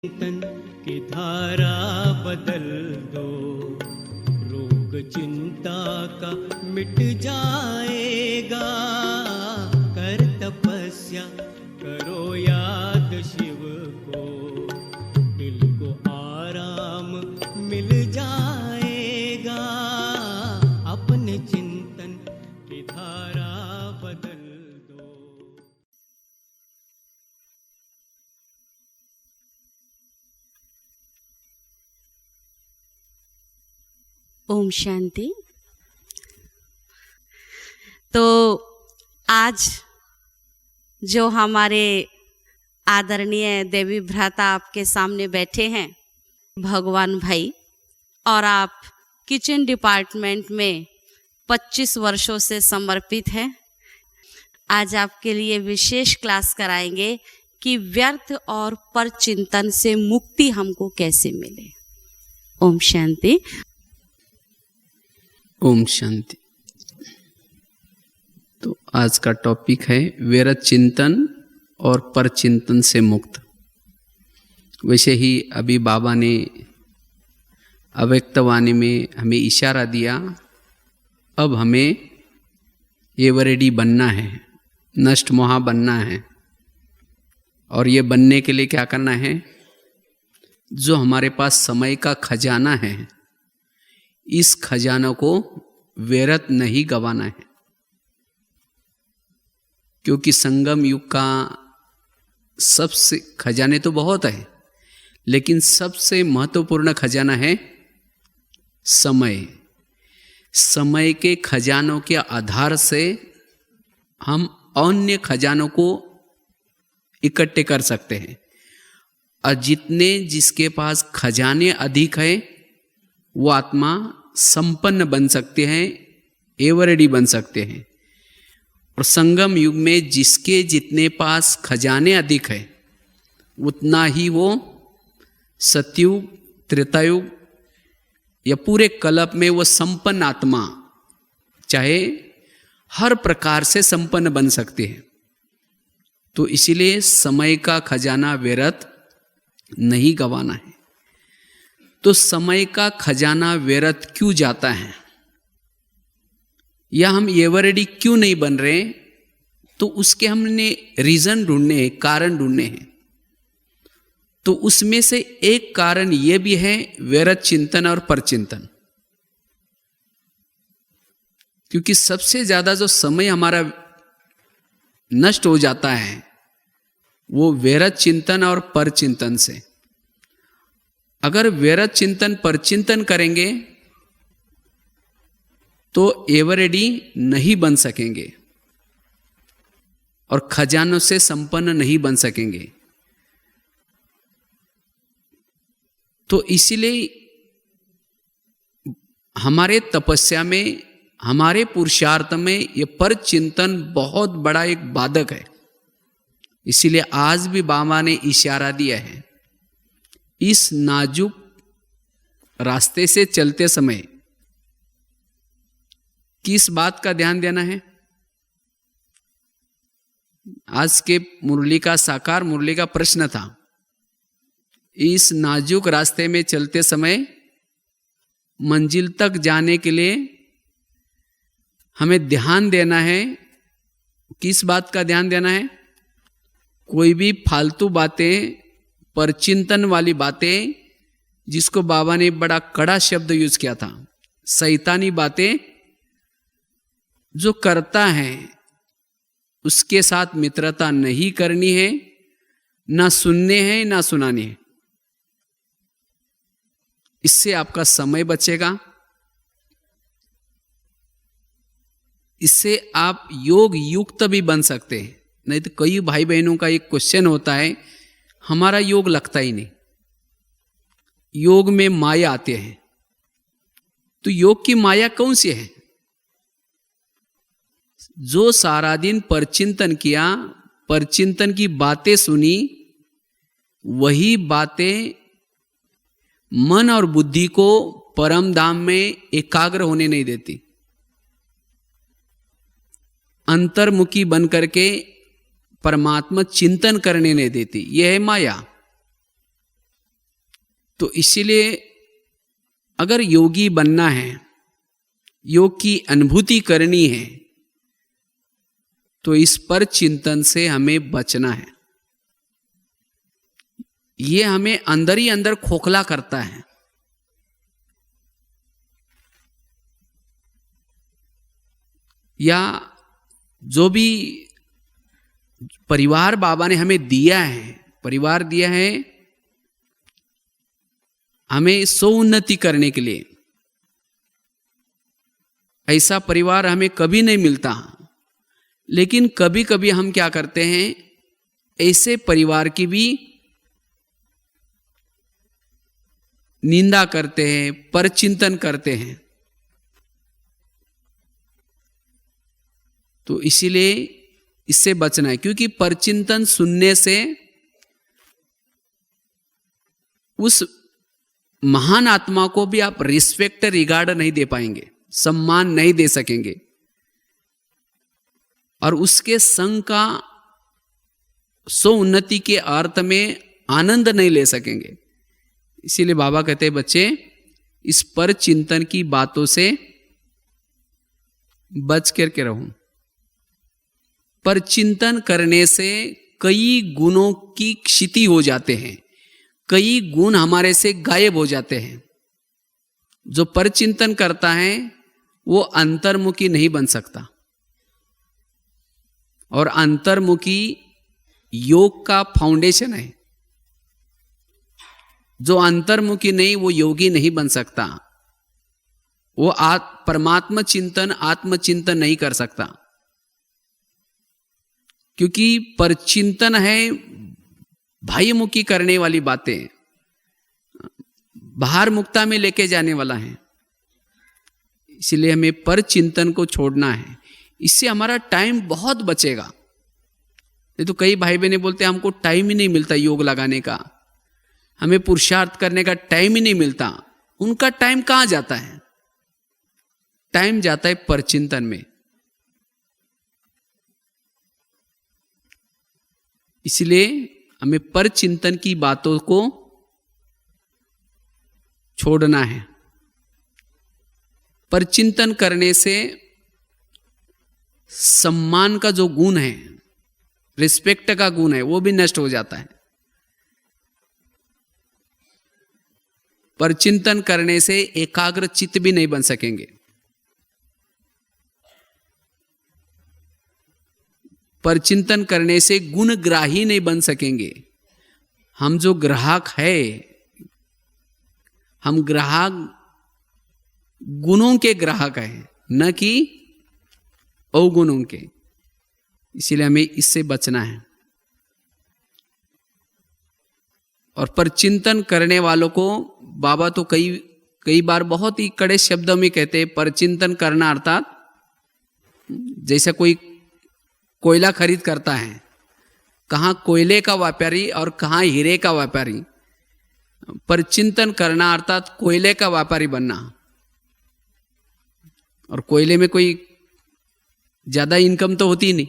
तन की धारा बदल दो, रोग चिंता का मिट जाएगा। कर तपस्या करो याद शिव को, दिल को आराम मिल जाएगा। अपने चिंतन की धारा बदल दो। ओम शांति। तो आज जो हमारे आदरणीय देवी भ्राता आपके सामने बैठे हैं, भगवान भाई, और आप किचन डिपार्टमेंट में 25 वर्षों से समर्पित हैं। आज आपके लिए विशेष क्लास कराएंगे कि व्यर्थ और परचिंतन से मुक्ति हमको कैसे मिले। ओम शांति। ओम शांति। तो आज का टॉपिक है व्यर्थ चिंतन और परचिंतन से मुक्त। वैसे ही अभी बाबा ने अव्यक्तवाणी में हमें इशारा दिया, अब हमें एवरेडी बनना है, नष्ट मोहा बनना है। और ये बनने के लिए क्या करना है? जो हमारे पास समय का खजाना है, इस खजाना को व्यर्थ नहीं गंवाना है। क्योंकि संगम युग का सबसे खजाने तो बहुत है, लेकिन सबसे महत्वपूर्ण खजाना है समय। समय के खजानों के आधार से हम अन्य खजानों को इकट्ठे कर सकते हैं। और जितने जिसके पास खजाने अधिक है, वो आत्मा संपन्न बन सकते हैं, एवरेडी बन सकते हैं। और संगम युग में जिसके जितने पास खजाने अधिक है, उतना ही वो सतयुग, त्रेतायुग या पूरे कल्प में वो संपन्न आत्मा, चाहे हर प्रकार से संपन्न बन सकते हैं। तो इसीलिए समय का खजाना व्यर्थ नहीं गंवाना है। तो समय का खजाना व्यर्थ क्यों जाता है, या हम एवरेडी क्यों नहीं बन रहे? तो उसके हमने रीजन ढूंढने हैं, कारण ढूंढने हैं। तो उसमें से एक कारण यह भी है व्यर्थ चिंतन और परचिंतन। क्योंकि सबसे ज्यादा जो समय हमारा नष्ट हो जाता है, वो व्यर्थ चिंतन और परचिंतन से। अगर व्यर्थ चिंतन परचिंतन करेंगे तो एवरेडी नहीं बन सकेंगे और खजानों से संपन्न नहीं बन सकेंगे। तो इसीलिए हमारे तपस्या में, हमारे पुरुषार्थ में ये परचिंतन बहुत बड़ा एक बाधक है। इसीलिए आज भी बाबा ने इशारा दिया है, इस नाजुक रास्ते से चलते समय किस बात का ध्यान देना है? आज के मुरली का, साकार मुरली का प्रश्न था, इस नाजुक रास्ते में चलते समय मंजिल तक जाने के लिए हमें ध्यान देना है। किस बात का ध्यान देना है? कोई भी फालतू बातें, परचिंतन वाली बातें, जिसको बाबा ने बड़ा कड़ा शब्द यूज किया था, शैतानी बातें जो करता है, उसके साथ मित्रता नहीं करनी है, ना सुनने हैं ना सुनाने हैं। इससे आपका समय बचेगा, इससे आप योग युक्त भी बन सकते हैं। नहीं तो कई भाई बहनों का एक क्वेश्चन होता है, हमारा योग लगता ही नहीं, योग में माया आते हैं। तो योग की माया कौन सी है? जो सारा दिन परचिंतन किया, परचिंतन की बातें सुनी, वही बातें मन और बुद्धि को परम धाम में एकाग्र होने नहीं देती। अंतर्मुखी बन करके परमात्मा चिंतन करने नहीं देती। यह है माया। तो इसीलिए अगर योगी बनना है, योग की अनुभूति करनी है, तो इस पर चिंतन से हमें बचना है। ये हमें अंदर ही अंदर खोखला करता है। या जो भी परिवार बाबा ने हमें दिया है, परिवार दिया है हमें स्वोन्नति करने के लिए, ऐसा परिवार हमें कभी नहीं मिलता। लेकिन कभी कभी हम क्या करते हैं, ऐसे परिवार की भी निंदा करते हैं, परचिंतन करते हैं। तो इसीलिए इससे बचना है, क्योंकि परचिंतन सुनने से उस महान आत्मा को भी आप रिस्पेक्ट, रिगार्ड नहीं दे पाएंगे, सम्मान नहीं दे सकेंगे, और उसके संग का स्वोन्नति के अर्थ में आनंद नहीं ले सकेंगे। इसीलिए बाबा कहते हैं बच्चे, इस पर चिंतन की बातों से बच करके रहो। पर चिंतन करने से कई गुणों की क्षति हो जाते हैं, कई गुण हमारे से गायब हो जाते हैं। जो परचिंतन करता है वो अंतर्मुखी नहीं बन सकता, और अंतर्मुखी योग का फाउंडेशन है। जो अंतर्मुखी नहीं, वो योगी नहीं बन सकता, वो परमात्मा चिंतन, आत्मचिंतन नहीं कर सकता। क्योंकि परचिंतन है बाह्यमुखी करने वाली बातें, बाहर मुक्ता में लेके जाने वाला है। इसलिए हमें परचिंतन को छोड़ना है, इससे हमारा टाइम बहुत बचेगा। नहीं तो कई भाई बहने बोलते हैं हमको टाइम ही नहीं मिलता योग लगाने का, हमें पुरुषार्थ करने का टाइम ही नहीं मिलता। उनका टाइम कहां जाता है? टाइम जाता है परचिंतन में। इसलिए हमें परचिंतन की बातों को छोड़ना है। परचिंतन करने से सम्मान का जो गुण है, रिस्पेक्ट का गुण है, वो भी नष्ट हो जाता है। परचिंतन करने से एकाग्र चित्त भी नहीं बन सकेंगे। परचिंतन करने से गुणग्राही नहीं बन सकेंगे। हम जो ग्राहक है, हम ग्राहक गुणों के ग्राहक हैं, न कि अवगुणों के। इसीलिए हमें इससे बचना है। और परचिंतन करने वालों को बाबा तो कई बार बहुत ही कड़े शब्दों में कहते हैं, परचिंतन करना अर्थात जैसे कोई कोयला खरीद करता है, कहाँ कोयले का व्यापारी और कहाँ हीरे का व्यापारी। परचिंतन करना अर्थात कोयले का व्यापारी बनना। और कोयले में कोई ज्यादा इनकम तो होती नहीं।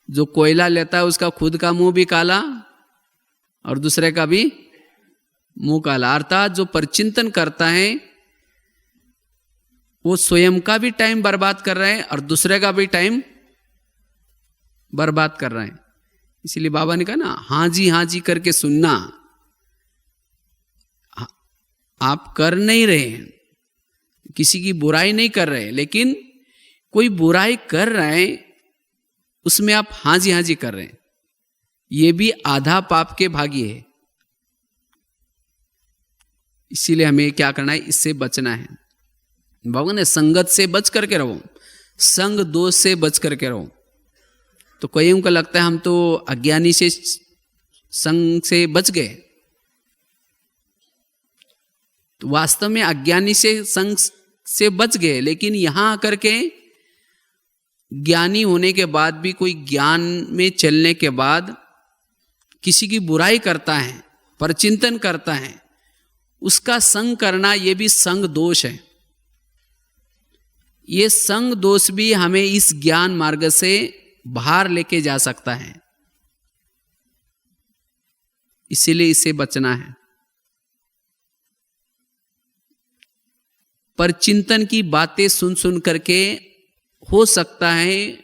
जो कोयला लेता है उसका खुद का मुंह भी काला और दूसरे का भी मुंह काला। अर्थात जो परचिंतन करता है वो स्वयं का भी टाइम बर्बाद कर रहा है और दूसरे का भी टाइम बर्बाद कर रहा है। इसीलिए बाबा ने कहा ना, हाँ जी करके सुनना। आप कर नहीं रहे, किसी की बुराई नहीं कर रहे, लेकिन कोई बुराई कर रहा है उसमें आप हाँ जी कर रहे हैं, ये भी आधा पाप के भागी है। इसीलिए हमें क्या करना है, इससे बचना है। बाबा ने संगत से बच करके रहो, संग दोष से बच करके रहो। तो कईयों को लगता है हम तो अज्ञानी से संग से बच गए। तो वास्तव में अज्ञानी से संग से बच गए, लेकिन यहां आकर के ज्ञानी होने के बाद भी कोई ज्ञान में चलने के बाद किसी की बुराई करता है, परचिंतन करता है, उसका संग करना ये भी संग दोष है। ये संग दोष भी हमें इस ज्ञान मार्ग से बाहर लेके जा सकता है। इसीलिए इससे बचना है। पर चिंतन की बातें सुन सुन करके हो सकता है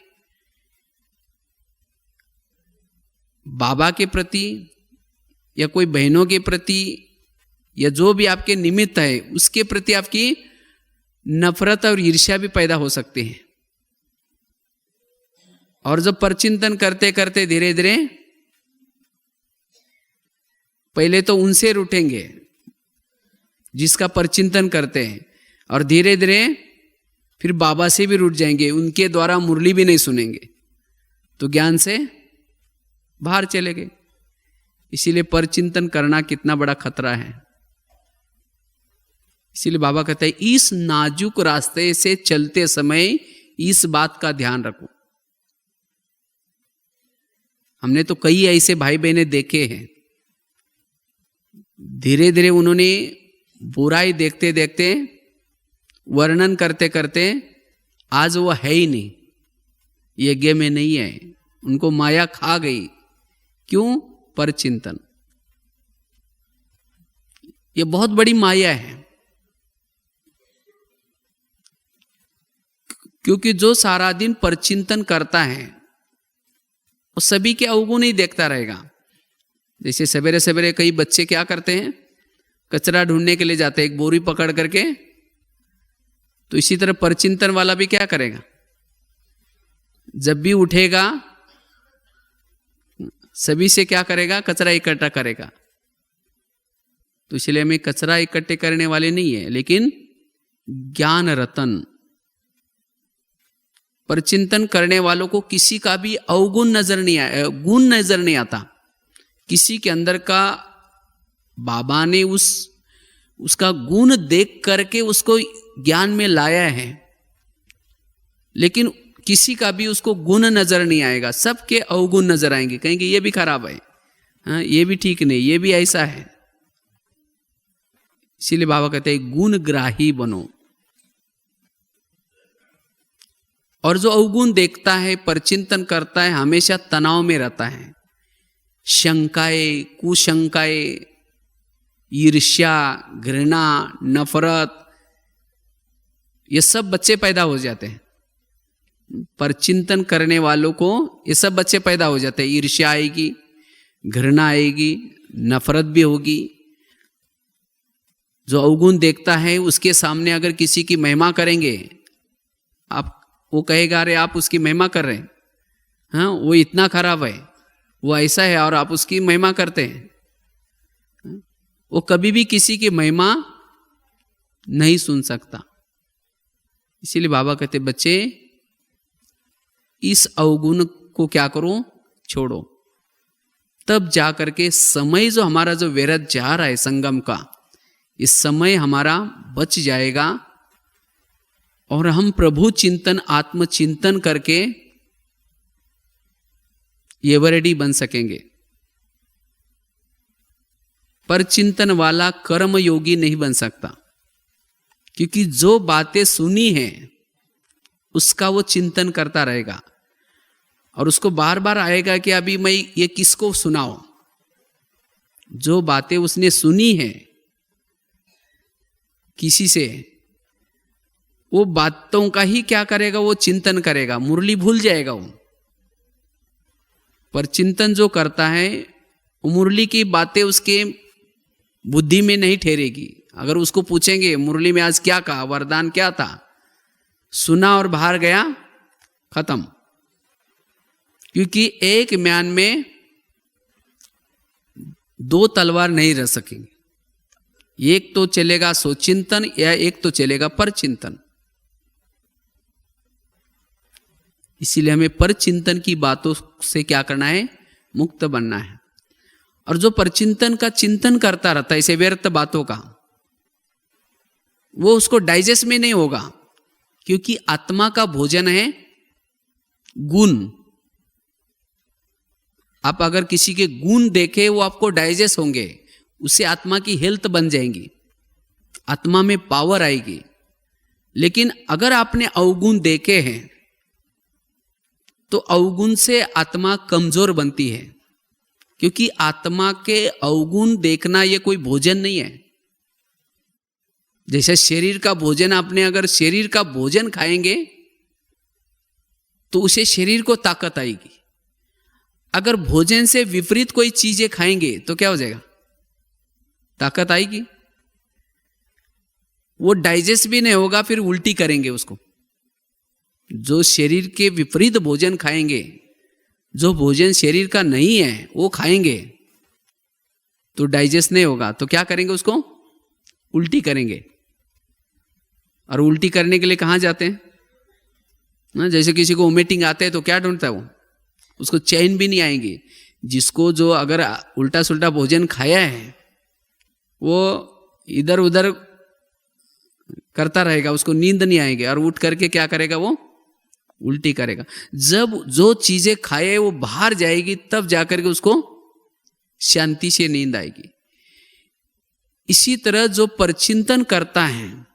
बाबा के प्रति या कोई बहनों के प्रति या जो भी आपके निमित्त है उसके प्रति आपकी नफरत और ईर्ष्या भी पैदा हो सकती है। और जब परचिंतन करते करते धीरे धीरे पहले तो उनसे रूठेंगे जिसका परचिंतन करते हैं, और धीरे धीरे फिर बाबा से भी रूठ जाएंगे, उनके द्वारा मुरली भी नहीं सुनेंगे, तो ज्ञान से बाहर चले गए। इसीलिए परचिंतन करना कितना बड़ा खतरा है। इसीलिए बाबा कहते हैं इस नाजुक रास्ते से चलते समय इस बात का ध्यान रखो। हमने तो कई ऐसे भाई बहने देखे हैं, धीरे धीरे उन्होंने बुराई देखते देखते वर्णन करते करते आज वो है ही नहीं, यज्ञ में नहीं है, उनको माया खा गई। क्यों? परचिंतन। ये बहुत बड़ी माया है, क्योंकि जो सारा दिन परचिंतन करता है वो सभी के अवगुण ही देखता रहेगा। जैसे सवेरे सवेरे कई बच्चे क्या करते हैं, कचरा ढूंढने के लिए जाते हैं एक बोरी पकड़ करके, तो इसी तरह परचिंतन वाला भी क्या करेगा, जब भी उठेगा सभी से क्या करेगा, कचरा इकट्ठा करेगा। तो इसलिए हमें कचरा इकट्ठे करने वाले नहीं है, लेकिन ज्ञान रतन। परचिंतन करने वालों को किसी का भी अवगुण नजर नहीं आया, गुण नजर नहीं आता। किसी के अंदर का बाबा ने उसका गुण देख करके उसको ज्ञान में लाया है, लेकिन किसी का भी उसको गुण नजर नहीं आएगा, सबके अवगुण नजर आएंगे, कहेंगे ये भी खराब है, हाँ ये भी ठीक नहीं, ये भी ऐसा है। इसीलिए बाबा कहते हैं गुणग्राही बनो। और जो अवगुण देखता है, परचिंतन करता है, हमेशा तनाव में रहता है। शंकाएं, कुशंकाएं, ईर्ष्या, घृणा, नफरत, ये सब बच्चे पैदा हो जाते हैं। परचिंतन करने वालों को ये सब बच्चे पैदा हो जाते हैं। ईर्ष्या आएगी, घृणा आएगी, नफरत भी होगी। जो अवगुण देखता है उसके सामने अगर किसी की महिमा करेंगे, आप वो कहेगा अरे आप उसकी महिमा कर रहे हैं, हाँ वो इतना खराब है, वो ऐसा है, और आप उसकी महिमा करते हैं। वो कभी भी किसी की महिमा नहीं सुन सकता। इसीलिए बाबा कहते बच्चे इस अवगुण को क्या करो, छोड़ो। तब जा करके समय जो हमारा जो व्यर्थ जा रहा है संगम का, इस समय हमारा बच जाएगा और हम प्रभु चिंतन, आत्मचिंतन करके एवरेडी बन सकेंगे। पर चिंतन वाला कर्म योगी नहीं बन सकता, क्योंकि जो बातें सुनी हैं उसका वो चिंतन करता रहेगा और उसको बार बार आएगा कि अभी मैं ये किसको सुनाऊं। जो बातें उसने सुनी है किसी से, वो बातों का ही क्या करेगा, वो चिंतन करेगा, मुरली भूल जाएगा वो। पर चिंतन जो करता है वो मुरली की बातें उसके बुद्धि में नहीं ठहरेगी। अगर उसको पूछेंगे मुरली में आज क्या कहा, वरदान क्या था, सुना और बाहर गया, खत्म। क्योंकि एक म्यान में दो तलवार नहीं रह सकेंगे, एक तो चलेगा सोचिंतन या एक तो चलेगा परचिंतन। इसीलिए हमें परचिंतन की बातों से क्या करना है, मुक्त बनना है। और जो परचिंतन का चिंतन करता रहता है इसे व्यर्थ बातों का, वो उसको डाइजेस्ट में नहीं होगा, क्योंकि आत्मा का भोजन है गुण। आप अगर किसी के गुण देखे वो आपको डाइजेस्ट होंगे, उससे आत्मा की हेल्थ बन जाएंगी, आत्मा में पावर आएगी। लेकिन अगर आपने अवगुण देखे हैं तो अवगुण से आत्मा कमजोर बनती है, क्योंकि आत्मा के अवगुण देखना ये कोई भोजन नहीं है। जैसे शरीर का भोजन, आपने अगर शरीर का भोजन खाएंगे तो उसे शरीर को ताकत आएगी। अगर भोजन से विपरीत कोई चीजें खाएंगे तो क्या हो जाएगा? ताकत आएगी। वो डाइजेस्ट भी नहीं होगा, फिर उल्टी करेंगे उसको। जो शरीर के विपरीत भोजन खाएंगे, जो भोजन शरीर का नहीं है वो खाएंगे तो डाइजेस्ट नहीं होगा, तो क्या करेंगे? उसको उल्टी करेंगे। और उल्टी करने के लिए कहाँ जाते हैं ना? जैसे किसी को वोमिटिंग आते हैं तो क्या ढूंढता है वो? उसको चैन भी नहीं आएगी। जिसको जो अगर उल्टा सुल्टा भोजन खाया है वो इधर उधर करता रहेगा, उसको नींद नहीं आएगी और उठ करके क्या करेगा? वो उल्टी करेगा। जब जो चीजें खाए वो बाहर जाएगी तब जाकर के उसको शांति से नींद आएगी। इसी तरह जो परचिंतन करता है,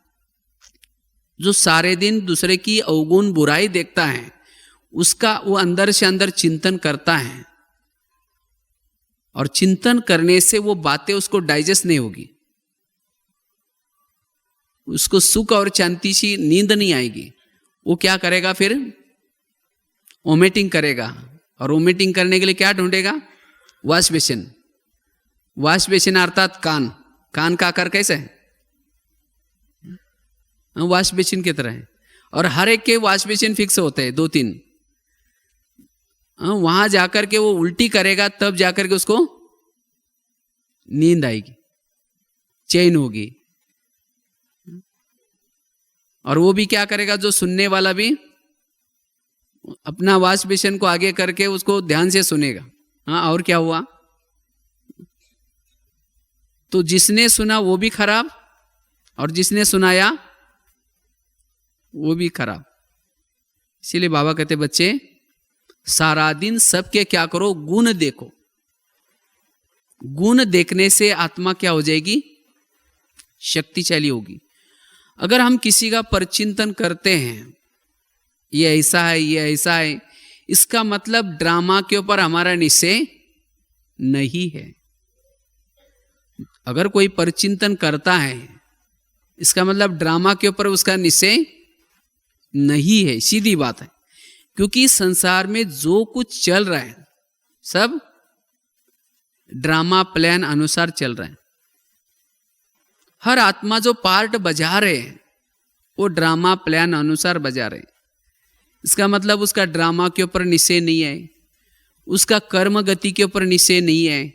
जो सारे दिन दूसरे की अवगुण बुराई देखता है, उसका वो अंदर से अंदर चिंतन करता है और चिंतन करने से वो बातें उसको डाइजेस्ट नहीं होगी, उसको सुख और शांति से नींद नहीं आएगी। वो क्या करेगा? फिर वोमिटिंग करेगा। और वोमिटिंग करने के लिए क्या ढूंढेगा? Wash basin. वॉश बेसिन अर्थात कान। कान का आकार कैसे है? वॉश बेसिन की तरह है। और हर एक के वॉश बेसिन फिक्स होते हैं, 2-3। वहां जाकर के वो उल्टी करेगा तब जाकर के उसको नींद आएगी, चैन होगी। और वो भी क्या करेगा? जो सुनने वाला भी अपना वॉश बेसिन को आगे करके उसको ध्यान से सुनेगा। हाँ, और क्या हुआ? तो जिसने सुना वो भी खराब और जिसने सुनाया वो भी खराब। इसीलिए बाबा कहते बच्चे सारा दिन सबके क्या करो? गुण देखो। गुण देखने से आत्मा क्या हो जाएगी? शक्तिशाली होगी। अगर हम किसी का परचिंतन करते हैं, ये ऐसा है, ये ऐसा है, इसका मतलब ड्रामा के ऊपर हमारा निश्चय नहीं है। अगर कोई परचिंतन करता है इसका मतलब ड्रामा के ऊपर उसका निश्चय नहीं है। सीधी बात है। क्योंकि संसार में जो कुछ चल रहा है सब ड्रामा प्लान अनुसार चल रहा है। हर आत्मा जो पार्ट बजा रहे हैं वो ड्रामा प्लान अनुसार बजा रहे हैं। इसका मतलब उसका ड्रामा के ऊपर निश्चय नहीं है, उसका कर्म गति के ऊपर निश्चय नहीं है,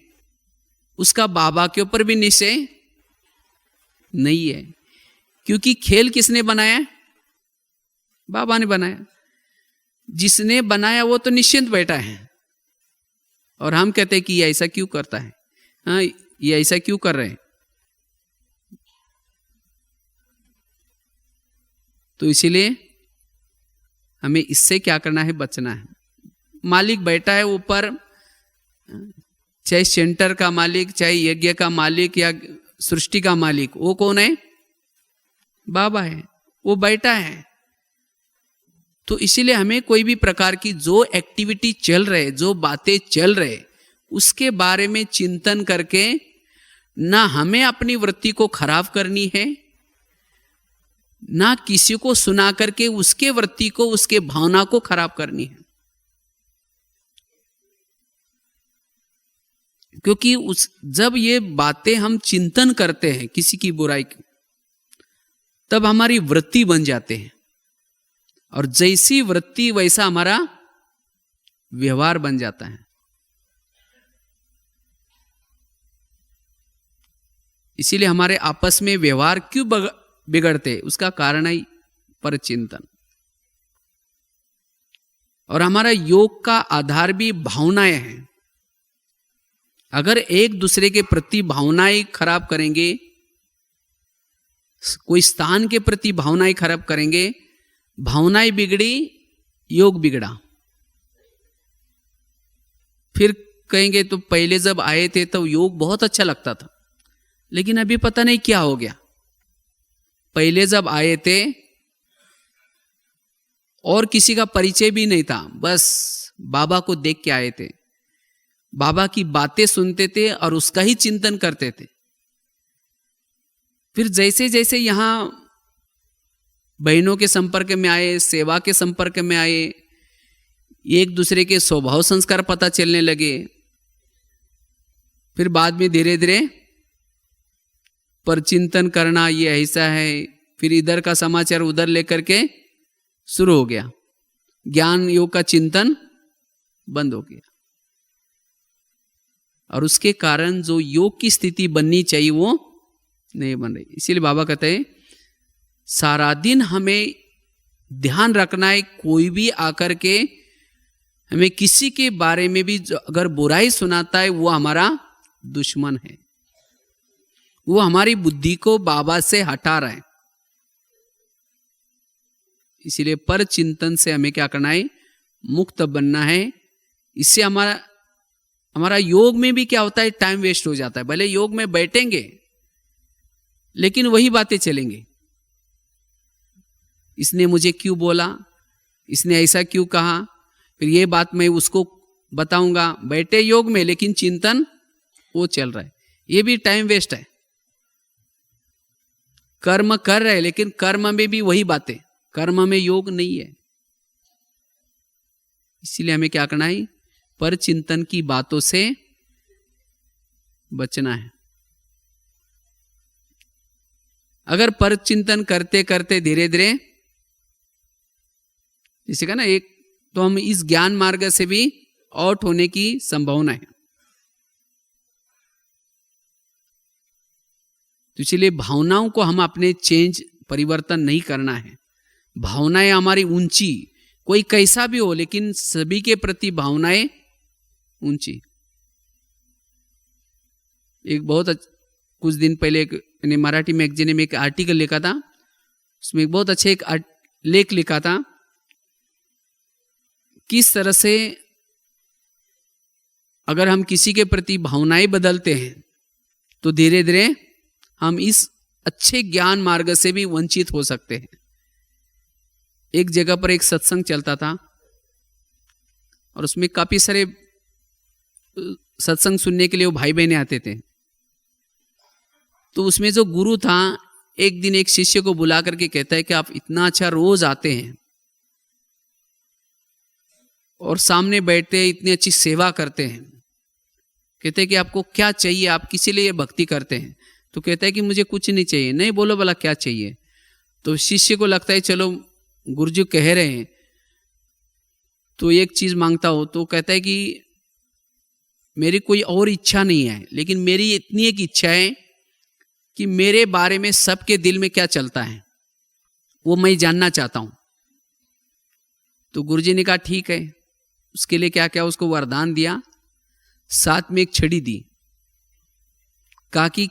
उसका बाबा के ऊपर भी निश्चय नहीं है। क्योंकि खेल किसने बनाया? बाबा ने बनाया। जिसने बनाया वो तो निश्चिंत बैठा है और हम कहते हैं कि ये ऐसा क्यों करता है, हाँ ये ऐसा क्यों कर रहे हैं। तो इसीलिए हमें इससे क्या करना है? बचना है। मालिक बैठा है ऊपर, चाहे सेंटर का मालिक, चाहे यज्ञ का मालिक या सृष्टि का मालिक, वो कौन है? बाबा है। वो बैठा है। तो इसीलिए हमें कोई भी प्रकार की जो एक्टिविटी चल रहे, जो बातें चल रहे, उसके बारे में चिंतन करके ना हमें अपनी वृत्ति को खराब करनी है, ना किसी को सुना करके उसके वृत्ति को, उसके भावना को खराब करनी है। क्योंकि जब ये बातें हम चिंतन करते हैं किसी की बुराई की, तब हमारी वृत्ति बन जाते हैं और जैसी वृत्ति वैसा हमारा व्यवहार बन जाता है। इसीलिए हमारे आपस में व्यवहार क्यों बिगड़ते, उसका कारण है परचिंतन। और हमारा योग का आधार भी भावनाएं हैं। अगर एक दूसरे के प्रति भावनाएं खराब करेंगे, कोई स्थान के प्रति भावनाएं खराब करेंगे, भावनाएं बिगड़ी, योग बिगड़ा। फिर कहेंगे तो पहले जब आए थे तो योग बहुत अच्छा लगता था, लेकिन अभी पता नहीं क्या हो गया। पहले जब आए थे और किसी का परिचय भी नहीं था, बस बाबा को देख के आए थे, बाबा की बातें सुनते थे और उसका ही चिंतन करते थे। फिर जैसे जैसे यहाँ बहनों के संपर्क में आए, सेवा के संपर्क में आए, एक दूसरे के स्वभाव संस्कार पता चलने लगे, फिर बाद में धीरे धीरे पर चिंतन करना ये ऐसा है, फिर इधर का समाचार उधर लेकर के शुरू हो गया। ज्ञान योग का चिंतन बंद हो गया और उसके कारण जो योग की स्थिति बननी चाहिए वो नहीं बन रही। इसीलिए बाबा कहते हैं सारा दिन हमें ध्यान रखना है, कोई भी आकर के हमें किसी के बारे में भी अगर बुराई सुनाता है वो हमारा दुश्मन है, वो हमारी बुद्धि को बाबा से हटा रहा है। इसीलिए पर चिंतन से हमें क्या करना है, मुक्त बनना है। इससे हमारा योग में भी क्या होता है, टाइम वेस्ट हो जाता है। भले योग में बैठेंगे लेकिन वही बातें चलेंगे, इसने मुझे क्यों बोला, इसने ऐसा क्यों कहा, फिर ये बात मैं उसको बताऊंगा। बैठे योग में लेकिन चिंतन वो चल रहा है, ये भी टाइम वेस्ट है। कर्म कर रहे हैं लेकिन कर्म में भी वही बातें, कर्म में योग नहीं है। इसीलिए हमें क्या करना है, पर चिंतन की बातों से बचना है। अगर पर चिंतन करते करते धीरे धीरे, जैसे कहा ना एक, तो हम इस ज्ञान मार्ग से भी आउट होने की संभावना है। तो इसलिए भावनाओं को हम अपने चेंज परिवर्तन नहीं करना है। भावनाएं हमारी ऊंची, कोई कैसा भी हो लेकिन सभी के प्रति भावनाएं ऊंची। एक कुछ दिन पहले मैंने मराठी मैगजीन में एक आर्टिकल लिखा था, उसमें एक बहुत अच्छे एक लेख लिखा था, किस तरह से अगर हम किसी के प्रति भावनाएं बदलते हैं तो धीरे धीरे हम इस अच्छे ज्ञान मार्ग से भी वंचित हो सकते हैं। एक जगह पर एक सत्संग चलता था और उसमें काफी सारे सत्संग सुनने के लिए वो भाई बहनें आते थे। तो उसमें जो गुरु था, एक दिन एक शिष्य को बुला करके कहता है कि आप इतना अच्छा रोज आते हैं और सामने बैठते इतनी अच्छी सेवा करते हैं, कहते हैं कि आपको क्या चाहिए, आप किसी लिए भक्ति करते हैं? तो कहता है कि मुझे कुछ नहीं चाहिए। नहीं, बोलो भला क्या चाहिए? तो शिष्य को लगता है चलो गुरुजी कह रहे हैं तो एक चीज मांगता हो। तो कहता है कि मेरी कोई और इच्छा नहीं है, लेकिन मेरी इतनी एक इच्छा है कि मेरे बारे में सबके दिल में क्या चलता है वो मैं जानना चाहता हूं। तो गुरुजी ने कहा ठीक है। उसके लिए क्या क्या उसको वरदान दिया, साथ में एक छड़ी दी, कहा कि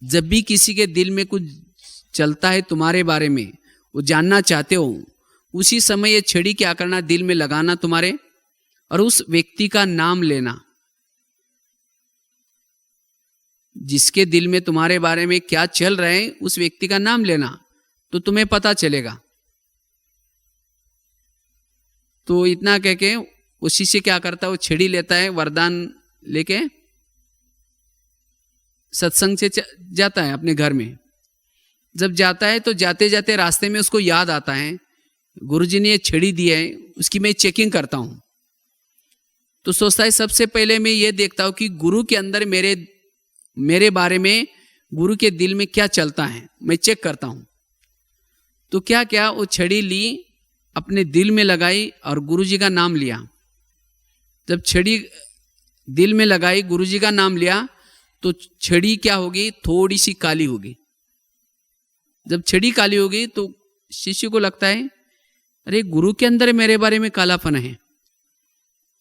जब भी किसी के दिल में कुछ चलता है तुम्हारे बारे में, वो जानना चाहते हो, उसी समय ये छड़ी क्या करना, दिल में लगाना तुम्हारे, और उस व्यक्ति का नाम लेना। जिसके दिल में तुम्हारे बारे में क्या चल रहा है उस व्यक्ति का नाम लेना तो तुम्हें पता चलेगा। तो इतना कह के वो शिष्य क्या करता है, वो छड़ी लेता है, वरदान लेके सत्संग से जाता है अपने घर में। जब जाता है तो जाते जाते रास्ते में उसको याद आता है गुरुजी ने ये छड़ी दी है, उसकी मैं चेकिंग करता हूं। तो सोचता है सबसे पहले मैं ये देखता हूं कि गुरु के अंदर मेरे बारे में, गुरु के दिल में क्या चलता है, मैं चेक करता हूं। तो क्या क्या वो छड़ी ली, अपने दिल में लगाई और गुरुजी का नाम लिया। जब छड़ी दिल में लगाई, गुरुजी का नाम लिया, तो छड़ी क्या होगी, थोड़ी सी काली होगी। जब छड़ी काली होगी तो शिष्य को लगता है अरे गुरु के अंदर मेरे बारे में कालापन है,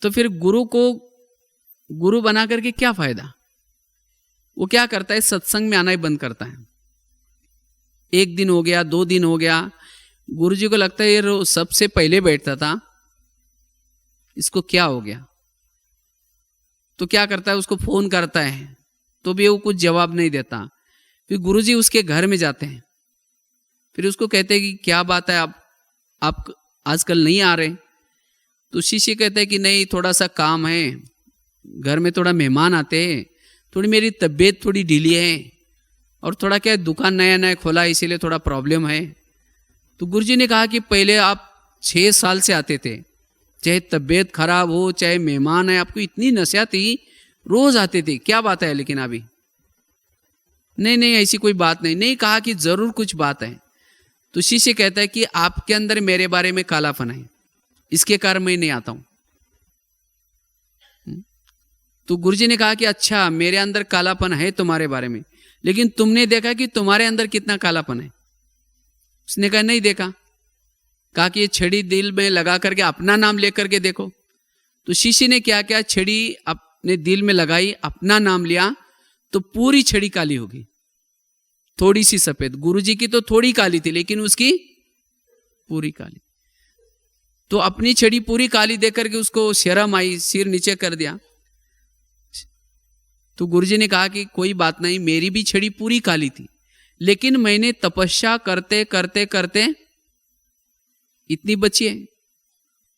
तो फिर गुरु को गुरु बना करके क्या फायदा। वो क्या करता है, सत्संग में आना ही बंद करता है। एक दिन हो गया, 2 दिन हो गया, गुरुजी को लगता है ये सबसे पहले बैठता था, इसको क्या हो गया। तो क्या करता है, उसको फोन करता है तो भी वो कुछ जवाब नहीं देता। फिर गुरुजी उसके घर में जाते हैं, फिर उसको कहते हैं कि क्या बात है, आप आजकल नहीं आ रहे। तो शिष्य कहते हैं कि नहीं, थोड़ा सा काम है, घर में थोड़ा मेहमान आते हैं, थोड़ी मेरी तबीयत थोड़ी ढीली है और थोड़ा क्या दुकान नया नया खोला इसीलिए थोड़ा प्रॉब्लम है। तो गुरुजी ने कहा कि पहले आप 6 साल से आते थे, चाहे तबीयत खराब हो चाहे मेहमान है, आपको इतनी नसीहत थी, रोज आते थे, क्या बात है लेकिन अभी? नहीं ऐसी कोई बात नहीं कहा कि जरूर कुछ बात है। तो शिष्य कहता है कि आपके अंदर मेरे बारे में कालापन है, इसके कारण मैं नहीं आता हूं। तो गुरुजी ने कहा कि अच्छा मेरे अंदर कालापन है तुम्हारे बारे में, लेकिन तुमने देखा कि तुम्हारे अंदर कितना कालापन है? उसने कहा नहीं देखा। कहा कि ये छड़ी दिल में लगा करके अपना नाम लेकर के देखो। तो शिष्य ने क्या किया, छड़ी अपने दिल में लगाई, अपना नाम लिया, तो पूरी छड़ी काली होगी, थोड़ी सी सफेद। गुरुजी की तो थोड़ी काली थी लेकिन उसकी पूरी काली। तो अपनी छड़ी पूरी काली देख करके उसको शर्म आई, सिर नीचे कर दिया। तो गुरुजी ने कहा कि कोई बात नहीं, मेरी भी छड़ी पूरी काली थी, लेकिन मैंने तपस्या करते करते करते इतनी बची है,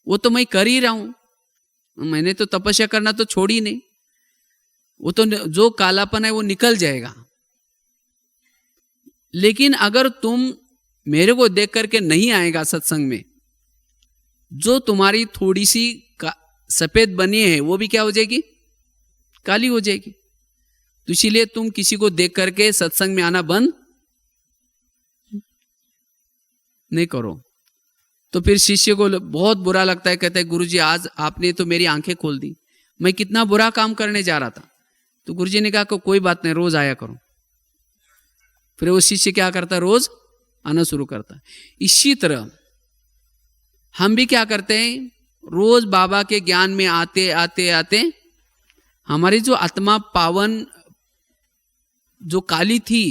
वो तो मैं कर ही रहा हूं। मैंने तो तपस्या करना तो छोड़ी नहीं, वो तो जो कालापन है वो निकल जाएगा। लेकिन अगर तुम मेरे को देख करके नहीं आएगा सत्संग में, जो तुम्हारी थोड़ी सी सफेद बनी है वो भी क्या हो जाएगी, काली हो जाएगी। तो इसीलिए तुम किसी को देख करके सत्संग में आना बंद नहीं करो। तो फिर शिष्य को बहुत बुरा लगता है, कहता है गुरुजी आज आपने तो मेरी आंखें खोल दी, मैं कितना बुरा काम करने जा रहा था। तो गुरुजी ने कहा कि कोई बात नहीं, रोज आया करो। फिर वो शिष्य क्या करता, रोज आना शुरू करता। इसी तरह हम भी क्या करते हैं, रोज बाबा के ज्ञान में आते आते आते हमारी जो आत्मा पावन जो काली थी,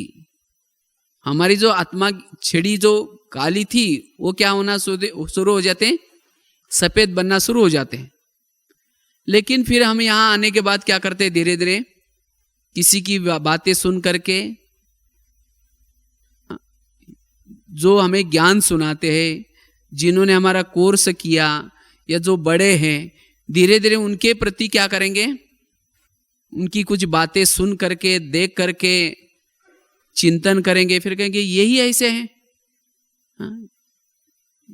हमारी जो आत्मा छिड़ी जो काली थी, वो क्या होना शुरू हो जाते हैं, सफेद बनना शुरू हो जाते हैं। लेकिन फिर हम यहां आने के बाद क्या करते हैं, धीरे धीरे किसी की बातें सुन करके, जो हमें ज्ञान सुनाते हैं, जिन्होंने हमारा कोर्स किया या जो बड़े हैं, धीरे धीरे उनके प्रति क्या करेंगे, उनकी कुछ बातें सुन करके देख करके चिंतन करेंगे, फिर कहेंगे यही ऐसे हैं,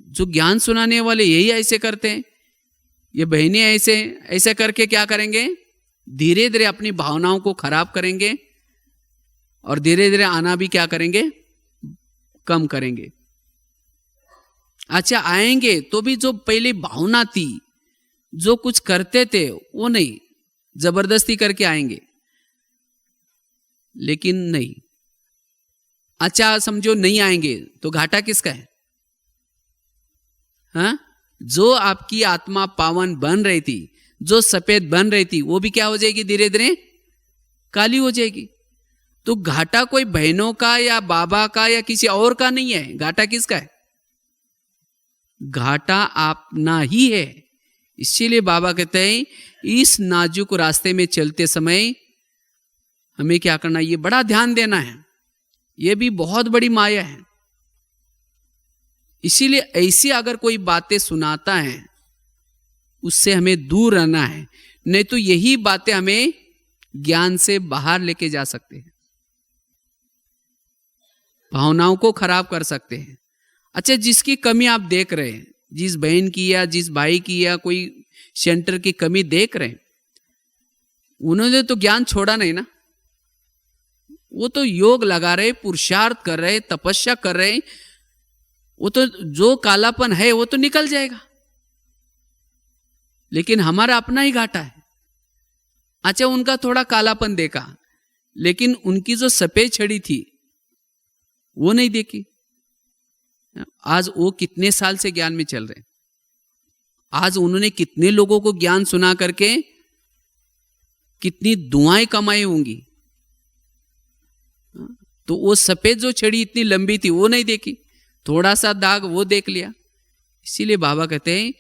जो ज्ञान सुनाने वाले यही ऐसे करते हैं, ये बहनें ऐसे करके क्या करेंगे, धीरे धीरे अपनी भावनाओं को खराब करेंगे और धीरे धीरे आना भी क्या करेंगे, कम करेंगे। अच्छा आएंगे तो भी जो पहले भावना थी, जो कुछ करते थे वो नहीं, जबरदस्ती करके आएंगे, लेकिन नहीं। अच्छा समझो नहीं आएंगे तो घाटा किसका है? हाँ, जो आपकी आत्मा पावन बन रही थी, जो सफेद बन रही थी, वो भी क्या हो जाएगी, धीरे धीरे काली हो जाएगी। तो घाटा कोई बहनों का या बाबा का या किसी और का नहीं है, घाटा किसका है? घाटा अपना ही है। इसीलिए बाबा कहते हैं इस नाजुक रास्ते में चलते समय हमें क्या करना, ये बड़ा ध्यान देना है, ये भी बहुत बड़ी माया है। इसीलिए ऐसी अगर कोई बातें सुनाता है उससे हमें दूर रहना है, नहीं तो यही बातें हमें ज्ञान से बाहर लेके जा सकते हैं, भावनाओं को खराब कर सकते हैं। अच्छा जिसकी कमी आप देख रहे हैं, जिस बहन की या जिस भाई की या कोई सेंटर की कमी देख रहे हैं, उन्होंने तो ज्ञान छोड़ा नहीं ना, वो तो योग लगा रहे, पुरुषार्थ कर रहे, तपस्या कर रहे, वो तो जो कालापन है वो तो निकल जाएगा, लेकिन हमारा अपना ही घाटा है। अच्छा उनका थोड़ा कालापन देखा, लेकिन उनकी जो सफेद छड़ी थी वो नहीं देखी। आज वो कितने साल से ज्ञान में चल रहे, आज उन्होंने कितने लोगों को ज्ञान सुना करके कितनी दुआएं कमाई होंगी, तो वो सफेद जो छड़ी इतनी लंबी थी वो नहीं देखी, थोड़ा सा दाग वो देख लिया। इसीलिए बाबा कहते हैं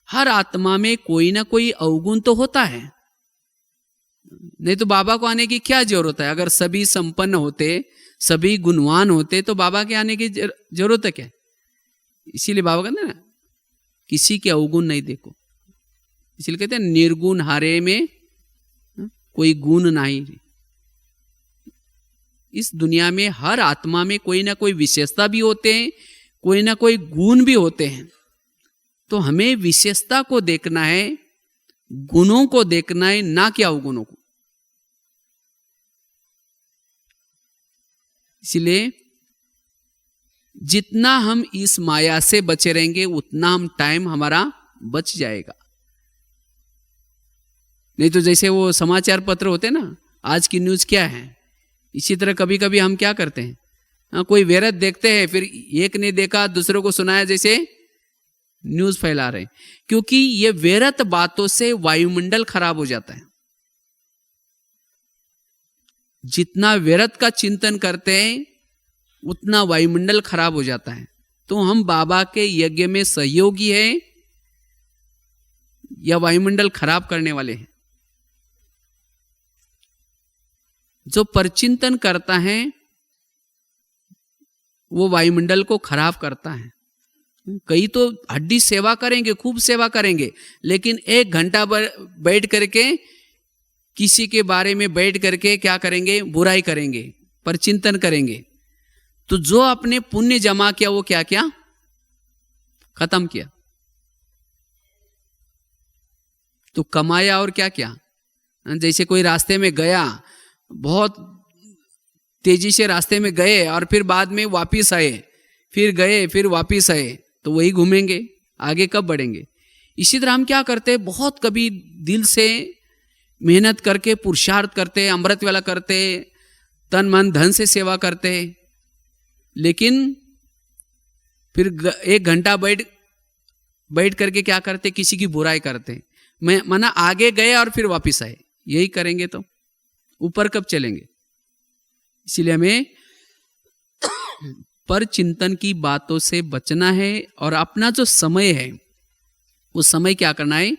हर आत्मा में कोई ना कोई अवगुण तो होता है, नहीं तो बाबा को आने की क्या जरूरत है? अगर सभी संपन्न होते, सभी गुणवान होते तो बाबा के आने की जरूरत है क्या? इसीलिए बाबा कहते हैं ना किसी के अवगुण नहीं देखो, इसलिए कहते हैं निर्गुण हारे में कोई गुण नहीं। इस दुनिया में हर आत्मा में कोई ना कोई विशेषता भी होते हैं, कोई ना कोई गुण भी होते हैं। तो हमें विशेषता को देखना है, गुणों को देखना है, ना कि अवगुणों को। इसलिए जितना हम इस माया से बचे रहेंगे उतना हम टाइम हमारा बच जाएगा। नहीं तो जैसे वो समाचार पत्र होते ना, आज की न्यूज क्या है, इसी तरह कभी कभी हम क्या करते हैं, कोई वैरत देखते हैं, फिर एक ने देखा दूसरों को सुनाया, जैसे न्यूज फैला रहे हैं। क्योंकि ये वैरत बातों से वायुमंडल खराब हो जाता है। जितना वैरत का चिंतन करते हैं उतना वायुमंडल खराब हो जाता है। तो हम बाबा के यज्ञ में सहयोगी हैं या वायुमंडल खराब करने वाले हैं? जो परचिंतन करता है वो वायुमंडल को खराब करता है। कई तो हड्डी सेवा करेंगे, खूब सेवा करेंगे, लेकिन 1 घंटा बैठ करके किसी के बारे में बैठ करके क्या करेंगे, बुराई करेंगे, परचिंतन करेंगे। तो जो अपने पुण्य जमा किया वो क्या किया, खत्म किया। तो कमाया और क्या किया। जैसे कोई रास्ते में गया, बहुत तेजी से रास्ते में गए और फिर बाद में वापिस आए, फिर गए फिर वापिस आए, तो वही घूमेंगे, आगे कब बढ़ेंगे। इसी तरह हम क्या करते हैं, बहुत कभी दिल से मेहनत करके पुरुषार्थ करते, अमृत वाला करते, तन मन धन से सेवा करते, लेकिन फिर 1 घंटा बैठ करके क्या करते, किसी की बुराई करते। मैं माना आगे गए और फिर वापिस आए, यही करेंगे तो ऊपर कब चलेंगे। इसीलिए हमें पर चिंतन की बातों से बचना है और अपना जो समय है उस समय क्या करना है,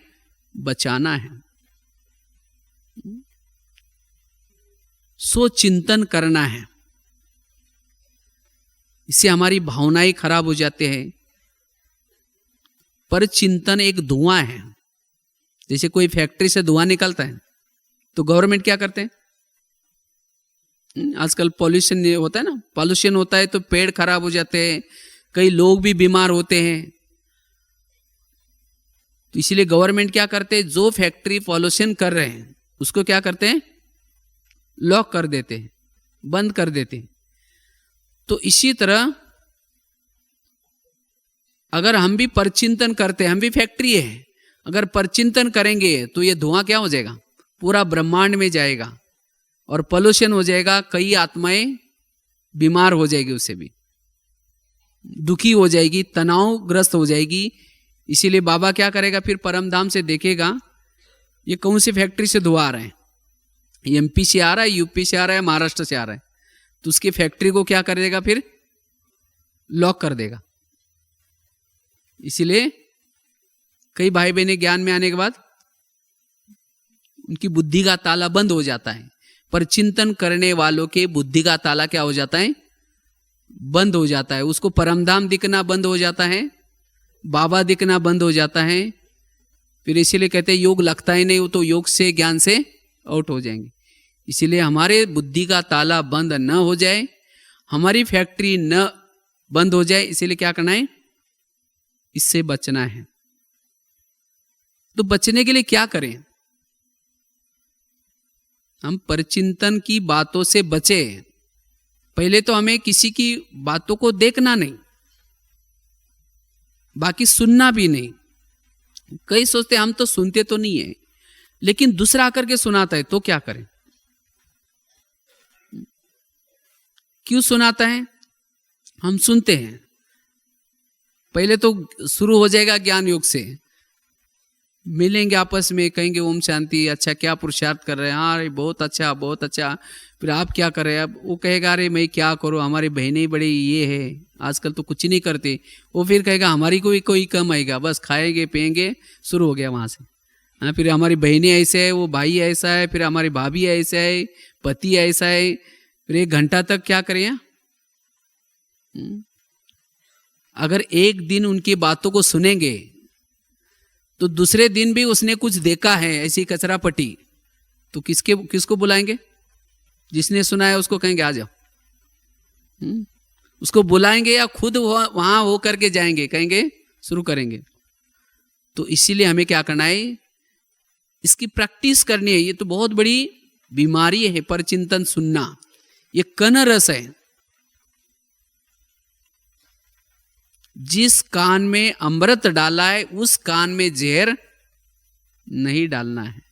बचाना है। सो चिंतन करना है, इससे हमारी भावनाएं खराब हो जाते हैं। पर चिंतन एक धुआं है। जैसे कोई फैक्ट्री से धुआं निकलता है तो गवर्नमेंट क्या करते हैं, आजकल पॉल्यूशन होता है ना, पॉल्यूशन होता है तो पेड़ खराब हो जाते हैं, कई लोग भी बीमार होते हैं। तो इसीलिए गवर्नमेंट क्या करते हैं, जो फैक्ट्री पॉल्यूशन कर रहे हैं उसको क्या करते हैं, लॉक कर देते हैं, बंद कर देते हैं। तो इसी तरह अगर हम भी परचिंतन करते हैं, हम भी फैक्ट्री है, अगर परचिंतन करेंगे तो ये धुआं क्या हो जाएगा, पूरा ब्रह्मांड में जाएगा और पॉल्यूशन हो जाएगा। कई आत्माएं बीमार हो जाएगी, उससे भी दुखी हो जाएगी, तनावग्रस्त हो जाएगी। इसीलिए बाबा क्या करेगा, फिर परमधाम से देखेगा ये कौन सी फैक्ट्री से धुआं आ रहा है, एमपी से आ रहा है, यूपी से आ रहा है, महाराष्ट्र से आ रहा है, तो उसकी फैक्ट्री को क्या कर देगा, फिर लॉक कर देगा। इसीलिए कई भाई बहने ज्ञान में आने के बाद उनकी बुद्धि का ताला बंद हो जाता है। पर चिंतन करने वालों के बुद्धि का ताला क्या हो जाता है, बंद हो जाता है। उसको परमधाम दिखना बंद हो जाता है, बाबा दिखना बंद हो जाता है। फिर इसीलिए कहते हैं योग लगता ही नहीं, तो योग से ज्ञान से आउट हो जाएंगे। इसीलिए हमारे बुद्धि का ताला बंद न हो जाए, हमारी फैक्ट्री न बंद हो जाए, इसीलिए क्या करना है, इससे बचना है। तो बचने के लिए क्या करें, हम परचिंतन की बातों से बचे। पहले तो हमें किसी की बातों को देखना नहीं, बाकी सुनना भी नहीं। कई सोचते हम तो सुनते तो नहीं है, लेकिन दूसरा आकर के सुनाता है तो क्या करें। क्यों सुनाता है, हम सुनते हैं। पहले तो शुरू हो जाएगा ज्ञान योग से, मिलेंगे आपस में, कहेंगे ओम शांति, अच्छा क्या पुरुषार्थ कर रहे हैं, हाँ अरे बहुत अच्छा बहुत अच्छा। फिर आप क्या कर रहे हैं, अब वो कहेगा अरे मैं क्या करूँ, हमारी बहनें बड़ी ये है, आजकल तो कुछ नहीं करते। वो फिर कहेगा हमारी कोई कम आएगा, बस खाएंगे पिएंगे, शुरू हो गया वहाँ से। हाँ, फिर हमारी बहनें ऐसे है, वो भाई ऐसा है, फिर हमारी भाभी ऐसा है, पति ऐसा है। फिर 1 घंटा तक क्या करें। अगर एक दिन उनकी बातों को सुनेंगे तो दूसरे दिन भी उसने कुछ देखा है ऐसी कचरा पट्टी, तो किसको बुलाएंगे? जिसने सुना है उसको कहेंगे आ जाओ। उसको बुलाएंगे या खुद वहां हो करके जाएंगे, कहेंगे शुरू करेंगे? तो इसीलिए हमें क्या करना है, इसकी प्रैक्टिस करनी है। ये तो बहुत बड़ी बीमारी है परचिंतन सुनना, ये कन रस है। जिस कान में अमृत डाला है उस कान में जहर नहीं डालना है।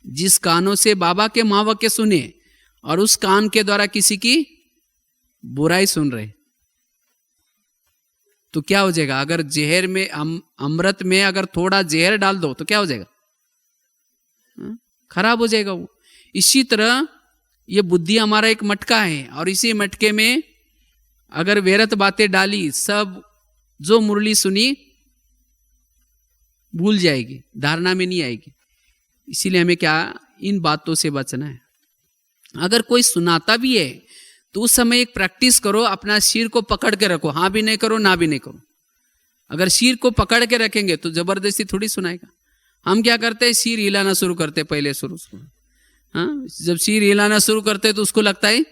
जिस कानों से बाबा के महावाक्य सुने और उस कान के द्वारा किसी की बुराई सुन रहे, तो क्या हो जाएगा? अगर जहर में अमृत में अगर थोड़ा जहर डाल दो तो क्या हो जाएगा? खराब हो जाएगा वो। इसी तरह ये बुद्धि हमारा एक मटका है और इसी मटके में अगर व्यर्थ बातें डाली, सब जो मुरली सुनी भूल जाएगी, धारणा में नहीं आएगी। इसीलिए हमें क्या, इन बातों से बचना है। अगर कोई सुनाता भी है तो उस समय एक प्रैक्टिस करो, अपना सिर को पकड़ के रखो, हाँ भी नहीं करो ना भी नहीं करो। अगर सिर को पकड़ के रखेंगे तो जबरदस्ती थोड़ी सुनाएगा। हम क्या करते हैं, सिर हिलाना शुरू करते हैं पहले शुरू। हाँ, जब सिर हिलाना शुरू करते हैं तो उसको लगता है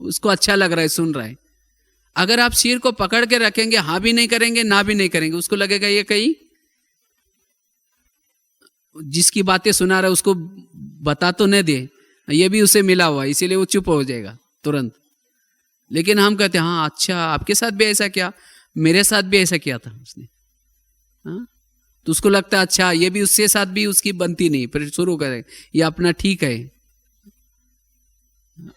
उसको अच्छा लग रहा है, सुन रहा है। अगर आप सिर को पकड़ के रखेंगे, हाँ भी नहीं करेंगे ना भी नहीं करेंगे, उसको लगेगा ये कहीं जिसकी बातें सुना रहा है उसको बता तो नहीं दे, ये भी उसे मिला हुआ, इसीलिए वो चुप हो जाएगा तुरंत। लेकिन हम कहते हैं हाँ अच्छा, आपके साथ भी ऐसा किया, मेरे साथ भी ऐसा किया था उसने। हाँ, तो उसको लगता है अच्छा ये भी उसके साथ भी उसकी बनती नहीं, फिर शुरू करें ये अपना ठीक है।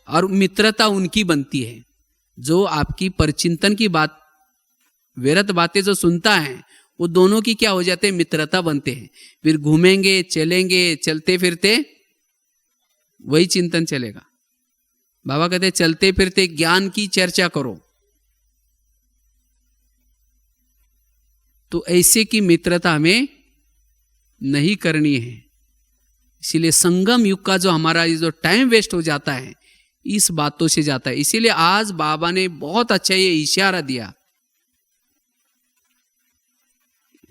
और मित्रता उनकी बनती है जो आपकी परचिंतन की बात, व्यर्थ बातें जो सुनता है, वो दोनों की क्या हो जाते हैं, मित्रता बनते हैं। फिर घूमेंगे चलेंगे, चलते फिरते वही चिंतन चलेगा। बाबा कहते हैं चलते फिरते ज्ञान की चर्चा करो। तो ऐसे की मित्रता हमें नहीं करनी है। इसीलिए संगम युग का जो हमारा जो टाइम वेस्ट हो जाता है इस बातों से जाता है। इसीलिए आज बाबा ने बहुत अच्छा ये इशारा दिया,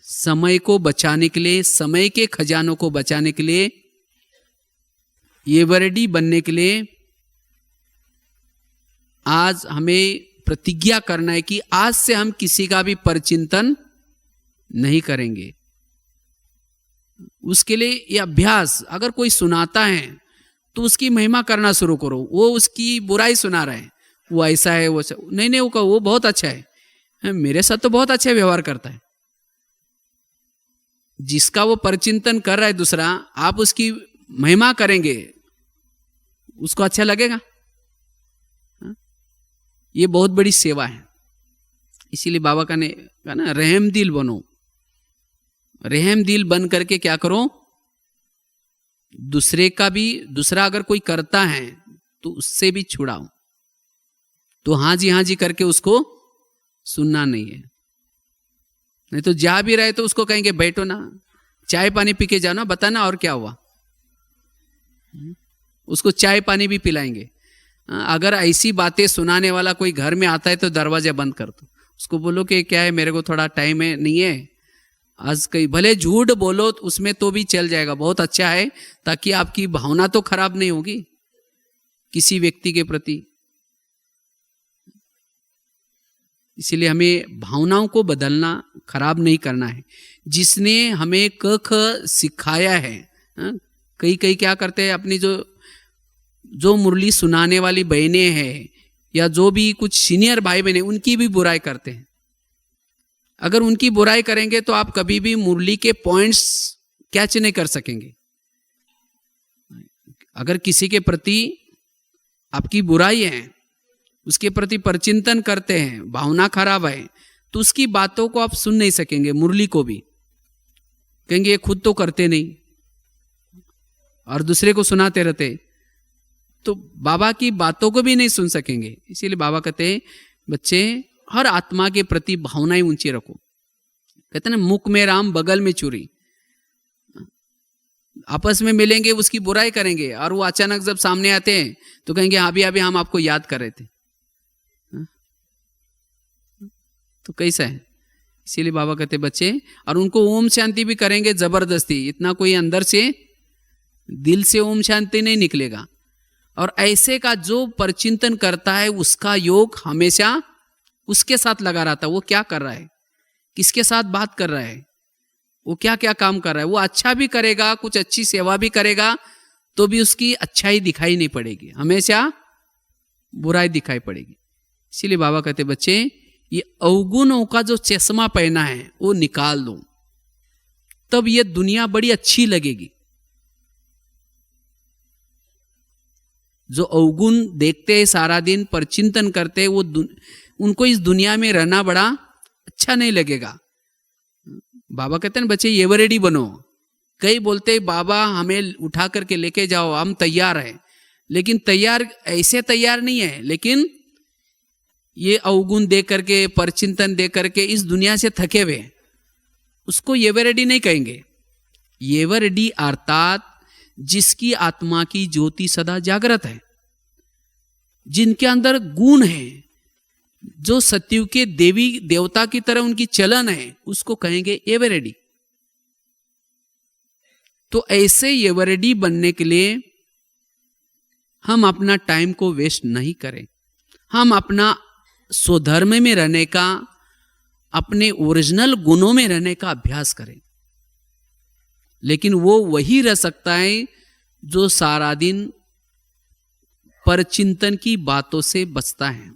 समय को बचाने के लिए, समय के खजानों को बचाने के लिए, ये वर्डी बनने के लिए आज हमें प्रतिज्ञा करना है कि आज से हम किसी का भी परचिंतन नहीं करेंगे। उसके लिए ये अभ्यास, अगर कोई सुनाता है तो उसकी महिमा करना शुरू करो। वो उसकी बुराई सुना रहा है, वो ऐसा है, वो नहीं वो बहुत अच्छा है, मेरे साथ तो बहुत अच्छा व्यवहार करता है। जिसका वो परचिंतन कर रहा है दूसरा, आप उसकी महिमा करेंगे, उसको अच्छा लगेगा। ये बहुत बड़ी सेवा है। इसीलिए बाबा का ने कहा ना, रहम दिल बनो। रहम दिल बन करके क्या करो, दूसरे का भी, दूसरा अगर कोई करता है तो उससे भी छुड़ाओ। तो हाँ जी करके उसको सुनना नहीं है। नहीं तो जा भी रहे तो उसको कहेंगे बैठो ना, चाय पानी पी के जाओ ना, बताना और क्या हुआ। उसको चाय पानी भी पिलाएंगे। अगर ऐसी बातें सुनाने वाला कोई घर में आता है तो दरवाजा बंद कर दो। उसको बोलो कि क्या है, मेरे को थोड़ा टाइम है, नहीं है आज, कहीं भले झूठ बोलो उसमें तो भी चल जाएगा, बहुत अच्छा है, ताकि आपकी भावना तो खराब नहीं होगी किसी व्यक्ति के प्रति। इसीलिए हमें भावनाओं को बदलना, खराब नहीं करना है। जिसने हमें क ख सिखाया है, कई क्या करते हैं, अपनी जो मुरली सुनाने वाली बहनें हैं या जो भी कुछ सीनियर भाई बहनें, उनकी भी बुराई करते हैं। अगर उनकी बुराई करेंगे तो आप कभी भी मुरली के पॉइंट्स कैच नहीं कर सकेंगे। अगर किसी के प्रति आपकी बुराई है, उसके प्रति परचिंतन करते हैं, भावना खराब है, तो उसकी बातों को आप सुन नहीं सकेंगे। मुरली को भी कहेंगे ये खुद तो करते नहीं और दूसरे को सुनाते रहते, तो बाबा की बातों को भी नहीं सुन सकेंगे। इसीलिए बाबा कहते हैं बच्चे हर आत्मा के प्रति भावनाएं ऊंची रखो। कहते हैं ना, मुख में राम बगल में चूरी। आपस में मिलेंगे, उसकी बुराई करेंगे और वो अचानक जब सामने आते हैं तो कहेंगे अभी हम आपको याद कर रहे थे। तो कैसा है, इसीलिए बाबा कहते बच्चे, और उनको ओम शांति भी करेंगे जबरदस्ती, इतना कोई अंदर से दिल से ओम शांति नहीं निकलेगा। और ऐसे का जो परचिंतन करता है उसका योग हमेशा उसके साथ लगा रहता है। वो क्या कर रहा है, किसके साथ बात कर रहा है, वो क्या क्या काम कर रहा है। वो अच्छा भी करेगा, कुछ अच्छी सेवा भी करेगा, तो भी उसकी अच्छाई दिखाई नहीं पड़ेगी, हमेशा बुराई दिखाई पड़ेगी। इसीलिए बाबा कहते बच्चे, ये अवगुणों का जो चश्मा पहना है वो निकाल दो, तब ये दुनिया बड़ी अच्छी लगेगी। जो अवगुण देखते हैं सारा दिन, पर चिंतन करते हैं, वो उनको इस दुनिया में रहना बड़ा अच्छा नहीं लगेगा। बाबा कहते हैं बच्चे ये रेडी बनो। कई बोलते बाबा हमें उठा करके लेके जाओ, हम तैयार हैं, लेकिन तैयार ऐसे तैयार नहीं है। लेकिन ये अवगुण दे करके, परचिंतन दे करके इस दुनिया से थके हुए, उसको येवरेडी नहीं कहेंगे। येवरेडी अर्थात जिसकी आत्मा की ज्योति सदा जागृत है, जिनके अंदर गुण है, जो सत्युग के देवी देवता की तरह उनकी चलन है, उसको कहेंगे येवरेडी। तो ऐसे येवरेडी बनने के लिए हम अपना टाइम को वेस्ट नहीं करें। हम अपना स्वधर्म में रहने का, अपने ओरिजिनल गुणों में रहने का अभ्यास करें। लेकिन वो वही रह सकता है जो सारा दिन परचिंतन की बातों से बचता है।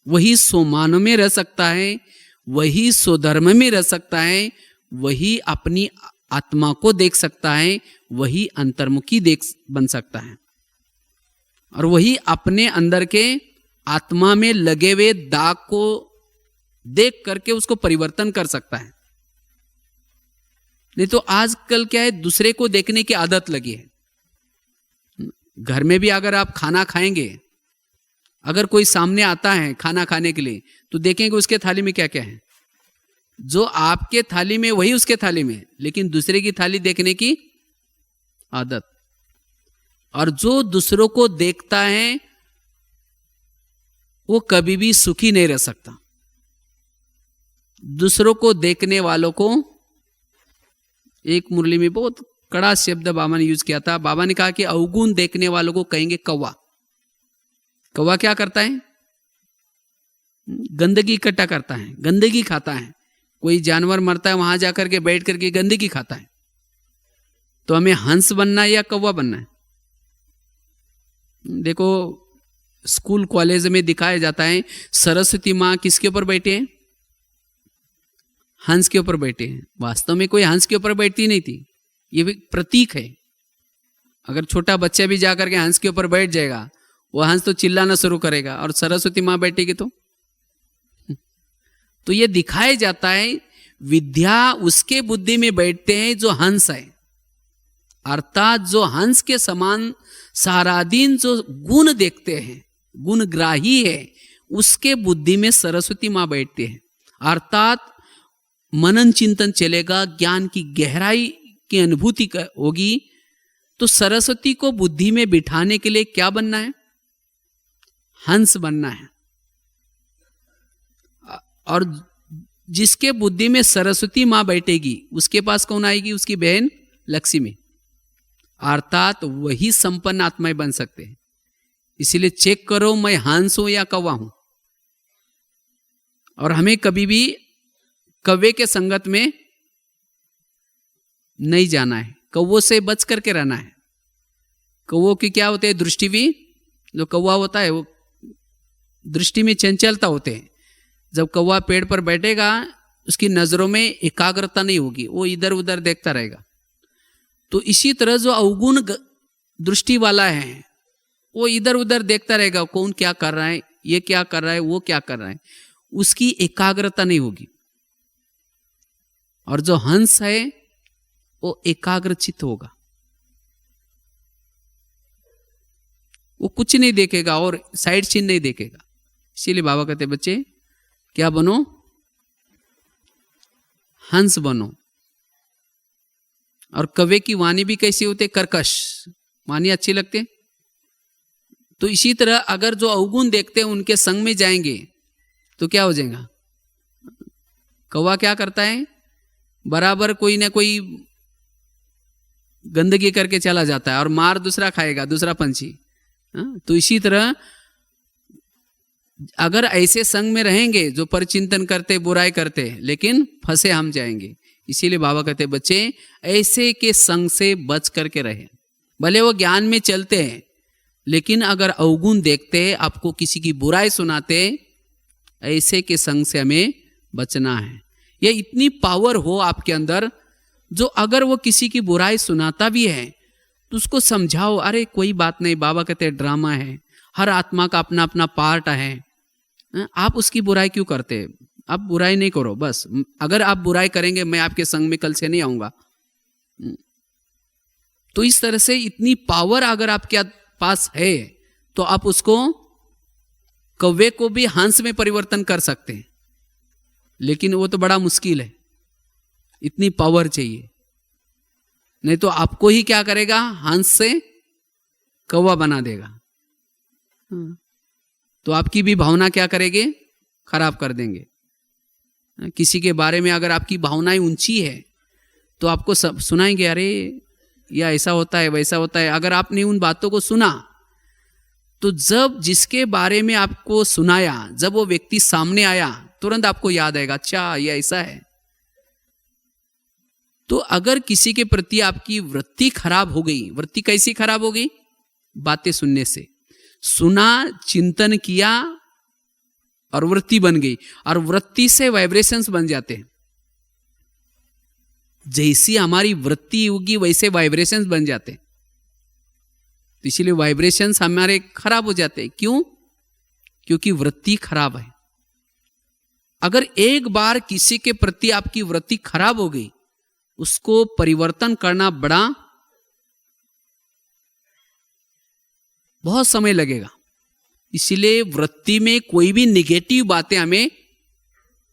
वही स्वमान में रह सकता है, वही स्वधर्म में रह सकता है, वही अपनी आत्मा को देख सकता है, वही अंतर्मुखी बन सकता है, और वही अपने अंदर के आत्मा में लगे हुए दाग को देख करके उसको परिवर्तन कर सकता है। नहीं तो आजकल क्या है, दूसरे को देखने की आदत लगी है। घर में भी अगर आप खाना खाएंगे, अगर कोई सामने आता है खाना खाने के लिए, तो देखेंगे उसके थाली में क्या क्या है। जो आपके थाली में वही उसके थाली में, लेकिन दूसरे की थाली देखने की आदत। और जो दूसरों को देखता है वो कभी भी सुखी नहीं रह सकता। दूसरों को देखने वालों को, एक मुरली में बहुत कड़ा शब्द बाबा ने यूज किया था। बाबा ने कहा कि अवगुण देखने वालों को कहेंगे कौवा। कौवा क्या करता है? गंदगी इकट्ठा करता है, गंदगी खाता है। कोई जानवर मरता है, वहां जाकर के बैठ करके गंदगी खाता है। तो हमें हंस बनना है या कौवा बनना है? देखो स्कूल कॉलेज में दिखाया जाता है, सरस्वती माँ किसके ऊपर बैठे हैं? हंस के ऊपर बैठे हैं। वास्तव में कोई हंस के ऊपर बैठती नहीं थी, ये भी प्रतीक है। अगर छोटा बच्चा भी जाकर के हंस के ऊपर बैठ जाएगा, वो हंस तो चिल्लाना शुरू करेगा, और सरस्वती माँ बैठेगी तो ये दिखाया जाता है विद्या उसके बुद्धि में बैठते हैं जो हंस है। अर्थात जो हंस के समान सारा दिन जो गुण देखते हैं, गुणग्राही है, उसके बुद्धि में सरस्वती माँ बैठते हैं। अर्थात मनन चिंतन चलेगा, ज्ञान की गहराई की अनुभूति होगी। तो सरस्वती को बुद्धि में बिठाने के लिए क्या बनना है? हंस बनना है। और जिसके बुद्धि में सरस्वती माँ बैठेगी, उसके पास कौन आएगी? उसकी बहन लक्ष्मी। अर्थात वही संपन्न आत्माएं बन सकते हैं। इसीलिए चेक करो, मैं हंस हूं या कौवा हूं। और हमें कभी भी कौवे के संगत में नहीं जाना है, कौवों से बच करके रहना है। कौवों की क्या होते हैं? दृष्टि भी, जो कौवा होता है वो दृष्टि में चंचलता होते हैं। जब कौवा पेड़ पर बैठेगा, उसकी नजरों में एकाग्रता नहीं होगी, वो इधर उधर देखता रहेगा। तो इसी तरह जो अवगुण दृष्टि वाला है, वो इधर उधर देखता रहेगा, कौन क्या कर रहा है, ये क्या कर रहा है, वो क्या कर रहा है, उसकी एकाग्रता नहीं होगी। और जो हंस है वो एकाग्रचित होगा, वो कुछ नहीं देखेगा और साइड सीन नहीं देखेगा। इसीलिए बाबा कहते बच्चे क्या बनो? हंस बनो। और कौवे की वाणी भी कैसी होते? कर्कश वाणी अच्छी लगते। तो इसी तरह अगर जो अवगुण देखते हैं उनके संग में जाएंगे तो क्या हो जाएगा? कौवा क्या करता है, बराबर कोई ना कोई गंदगी करके चला जाता है और मार दूसरा खाएगा, दूसरा पंछी। तो इसी तरह अगर ऐसे संग में रहेंगे जो परचिंतन करते, बुराई करते, लेकिन फंसे हम जाएंगे। इसीलिए बाबा कहते बच्चे ऐसे के संग से बच करके रहे। भले वो ज्ञान में चलते हैं, लेकिन अगर अवगुण देखते, आपको किसी की बुराई सुनाते, ऐसे के संग से हमें बचना है। ये इतनी पावर हो आपके अंदर, जो अगर वो किसी की बुराई सुनाता भी है तो उसको समझाओ, अरे कोई बात नहीं, बाबा कहते ड्रामा है, हर आत्मा का अपना अपना पार्ट है, आप उसकी बुराई क्यों करते? आप बुराई नहीं करो, बस अगर आप बुराई करेंगे मैं आपके संग में कल से नहीं आऊंगा। तो इस तरह से इतनी पावर अगर आपके पास है तो आप उसको, कौवे को भी हंस में परिवर्तन कर सकते हैं, लेकिन वो तो बड़ा मुश्किल है, इतनी पावर चाहिए। नहीं तो आपको ही क्या करेगा, हंस से कौवा बना देगा। तो आपकी भी भावना क्या करेंगे, खराब कर देंगे। किसी के बारे में अगर आपकी भावनाएं ऊंची है तो आपको सब सुनाएंगे, अरे या ऐसा होता है, वैसा होता है। अगर आपने उन बातों को सुना तो जब जिसके बारे में आपको सुनाया, जब वो व्यक्ति सामने आया, तुरंत आपको याद आएगा, अच्छा ये ऐसा है। तो अगर किसी के प्रति आपकी वृत्ति खराब हो गई, वृत्ति कैसी खराब हो गई, बातें सुनने से, सुना, चिंतन किया और वृत्ति बन गई, और वृत्ति से वाइब्रेशंस बन जाते हैं। जैसी हमारी वृत्ति होगी वैसे वाइब्रेशंस बन जाते हैं। तो इसीलिए वाइब्रेशंस हमारे खराब हो जाते हैं। क्यों? क्योंकि वृत्ति खराब है। अगर एक बार किसी के प्रति आपकी वृत्ति खराब हो गई, उसको परिवर्तन करना बहुत समय लगेगा। इसलिए वृत्ति में कोई भी निगेटिव बातें हमें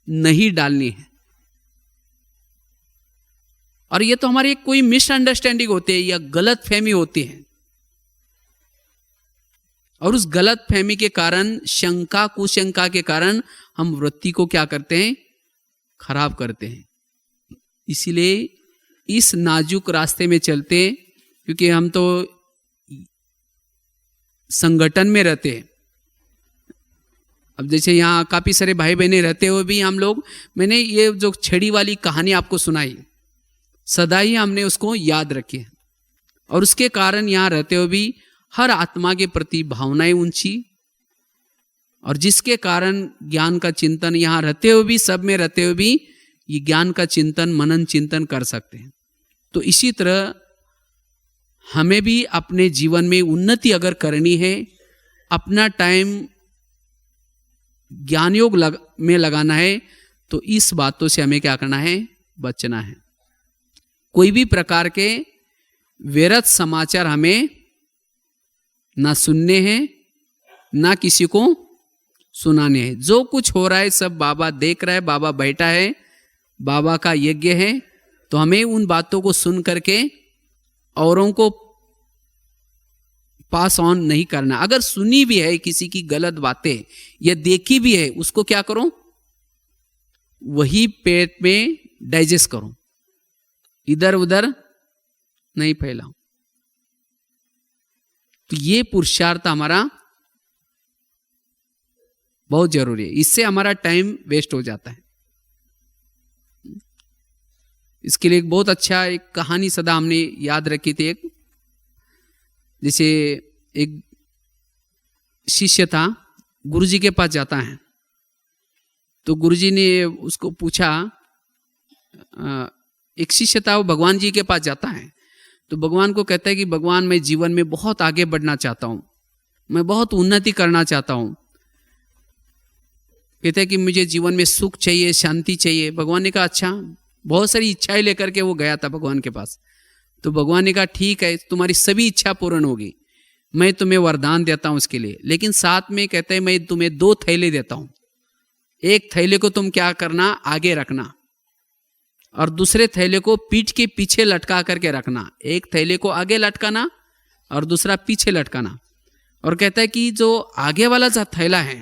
नहीं डालनी है। और ये तो हमारी कोई मिसअंडरस्टैंडिंग होती है या गलत फहमी होती है, और उस गलत फहमी के कारण, शंका कुशंका के कारण हम वृत्ति को क्या करते हैं, खराब करते हैं। इसीलिए इस नाजुक रास्ते में चलते, क्योंकि हम तो संगठन में रहते हैं। अब जैसे यहाँ काफी सारे भाई बहने रहते हुए भी हम लोग, मैंने ये जो छड़ी वाली कहानी आपको सुनाई, सदा ही हमने उसको याद रखी है, और उसके कारण यहाँ रहते हुए भी हर आत्मा के प्रति भावनाएं ऊंची, और जिसके कारण ज्ञान का चिंतन यहाँ रहते हुए भी, सब में रहते हुए भी ये ज्ञान का चिंतन, मनन चिंतन कर सकते हैं। तो इसी तरह हमें भी अपने जीवन में उन्नति अगर करनी है, अपना टाइम ज्ञान योग में लगाना है, तो इस बातों से हमें क्या करना है, बचना है। कोई भी प्रकार के व्यर्थ समाचार हमें ना सुनने हैं, ना किसी को सुनाने हैं। जो कुछ हो रहा है सब बाबा देख रहा है, बाबा बैठा है, बाबा का यज्ञ है। तो हमें उन बातों को सुन करके औरों को पास ऑन नहीं करना। अगर सुनी भी है किसी की गलत बातें या देखी भी है, उसको क्या करो, वही पेट में डाइजेस्ट करो, इधर उधर नहीं फैलाओ। तो ये पुरुषार्थ हमारा बहुत जरूरी है। इससे हमारा टाइम वेस्ट हो जाता है। इसके लिए एक बहुत अच्छा एक कहानी सदा हमने याद रखी थी। एक जैसे एक शिष्य था, गुरुजी के पास जाता है, तो गुरुजी ने उसको पूछा, एक शिष्य था वो भगवान जी के पास जाता है, तो भगवान को कहता है कि भगवान मैं जीवन में बहुत आगे बढ़ना चाहता हूँ, मैं बहुत उन्नति करना चाहता हूँ। कहते हैं कि मुझे जीवन में सुख चाहिए, शांति चाहिए। भगवान ने कहा अच्छा, बहुत सारी इच्छाएं लेकर के वो गया था भगवान के पास। तो भगवान ने कहा ठीक है, तुम्हारी सभी इच्छा पूर्ण होगी, मैं तुम्हें वरदान देता हूं उसके लिए, लेकिन साथ में कहते हैं मैं तुम्हें 2 थैले देता हूं। एक थैले को तुम क्या करना, आगे रखना, और दूसरे थैले को पीठ के पीछे लटका करके रखना। एक थैले को आगे लटकाना और दूसरा पीछे लटकाना। और कहता है कि जो आगे वाला जो थैला है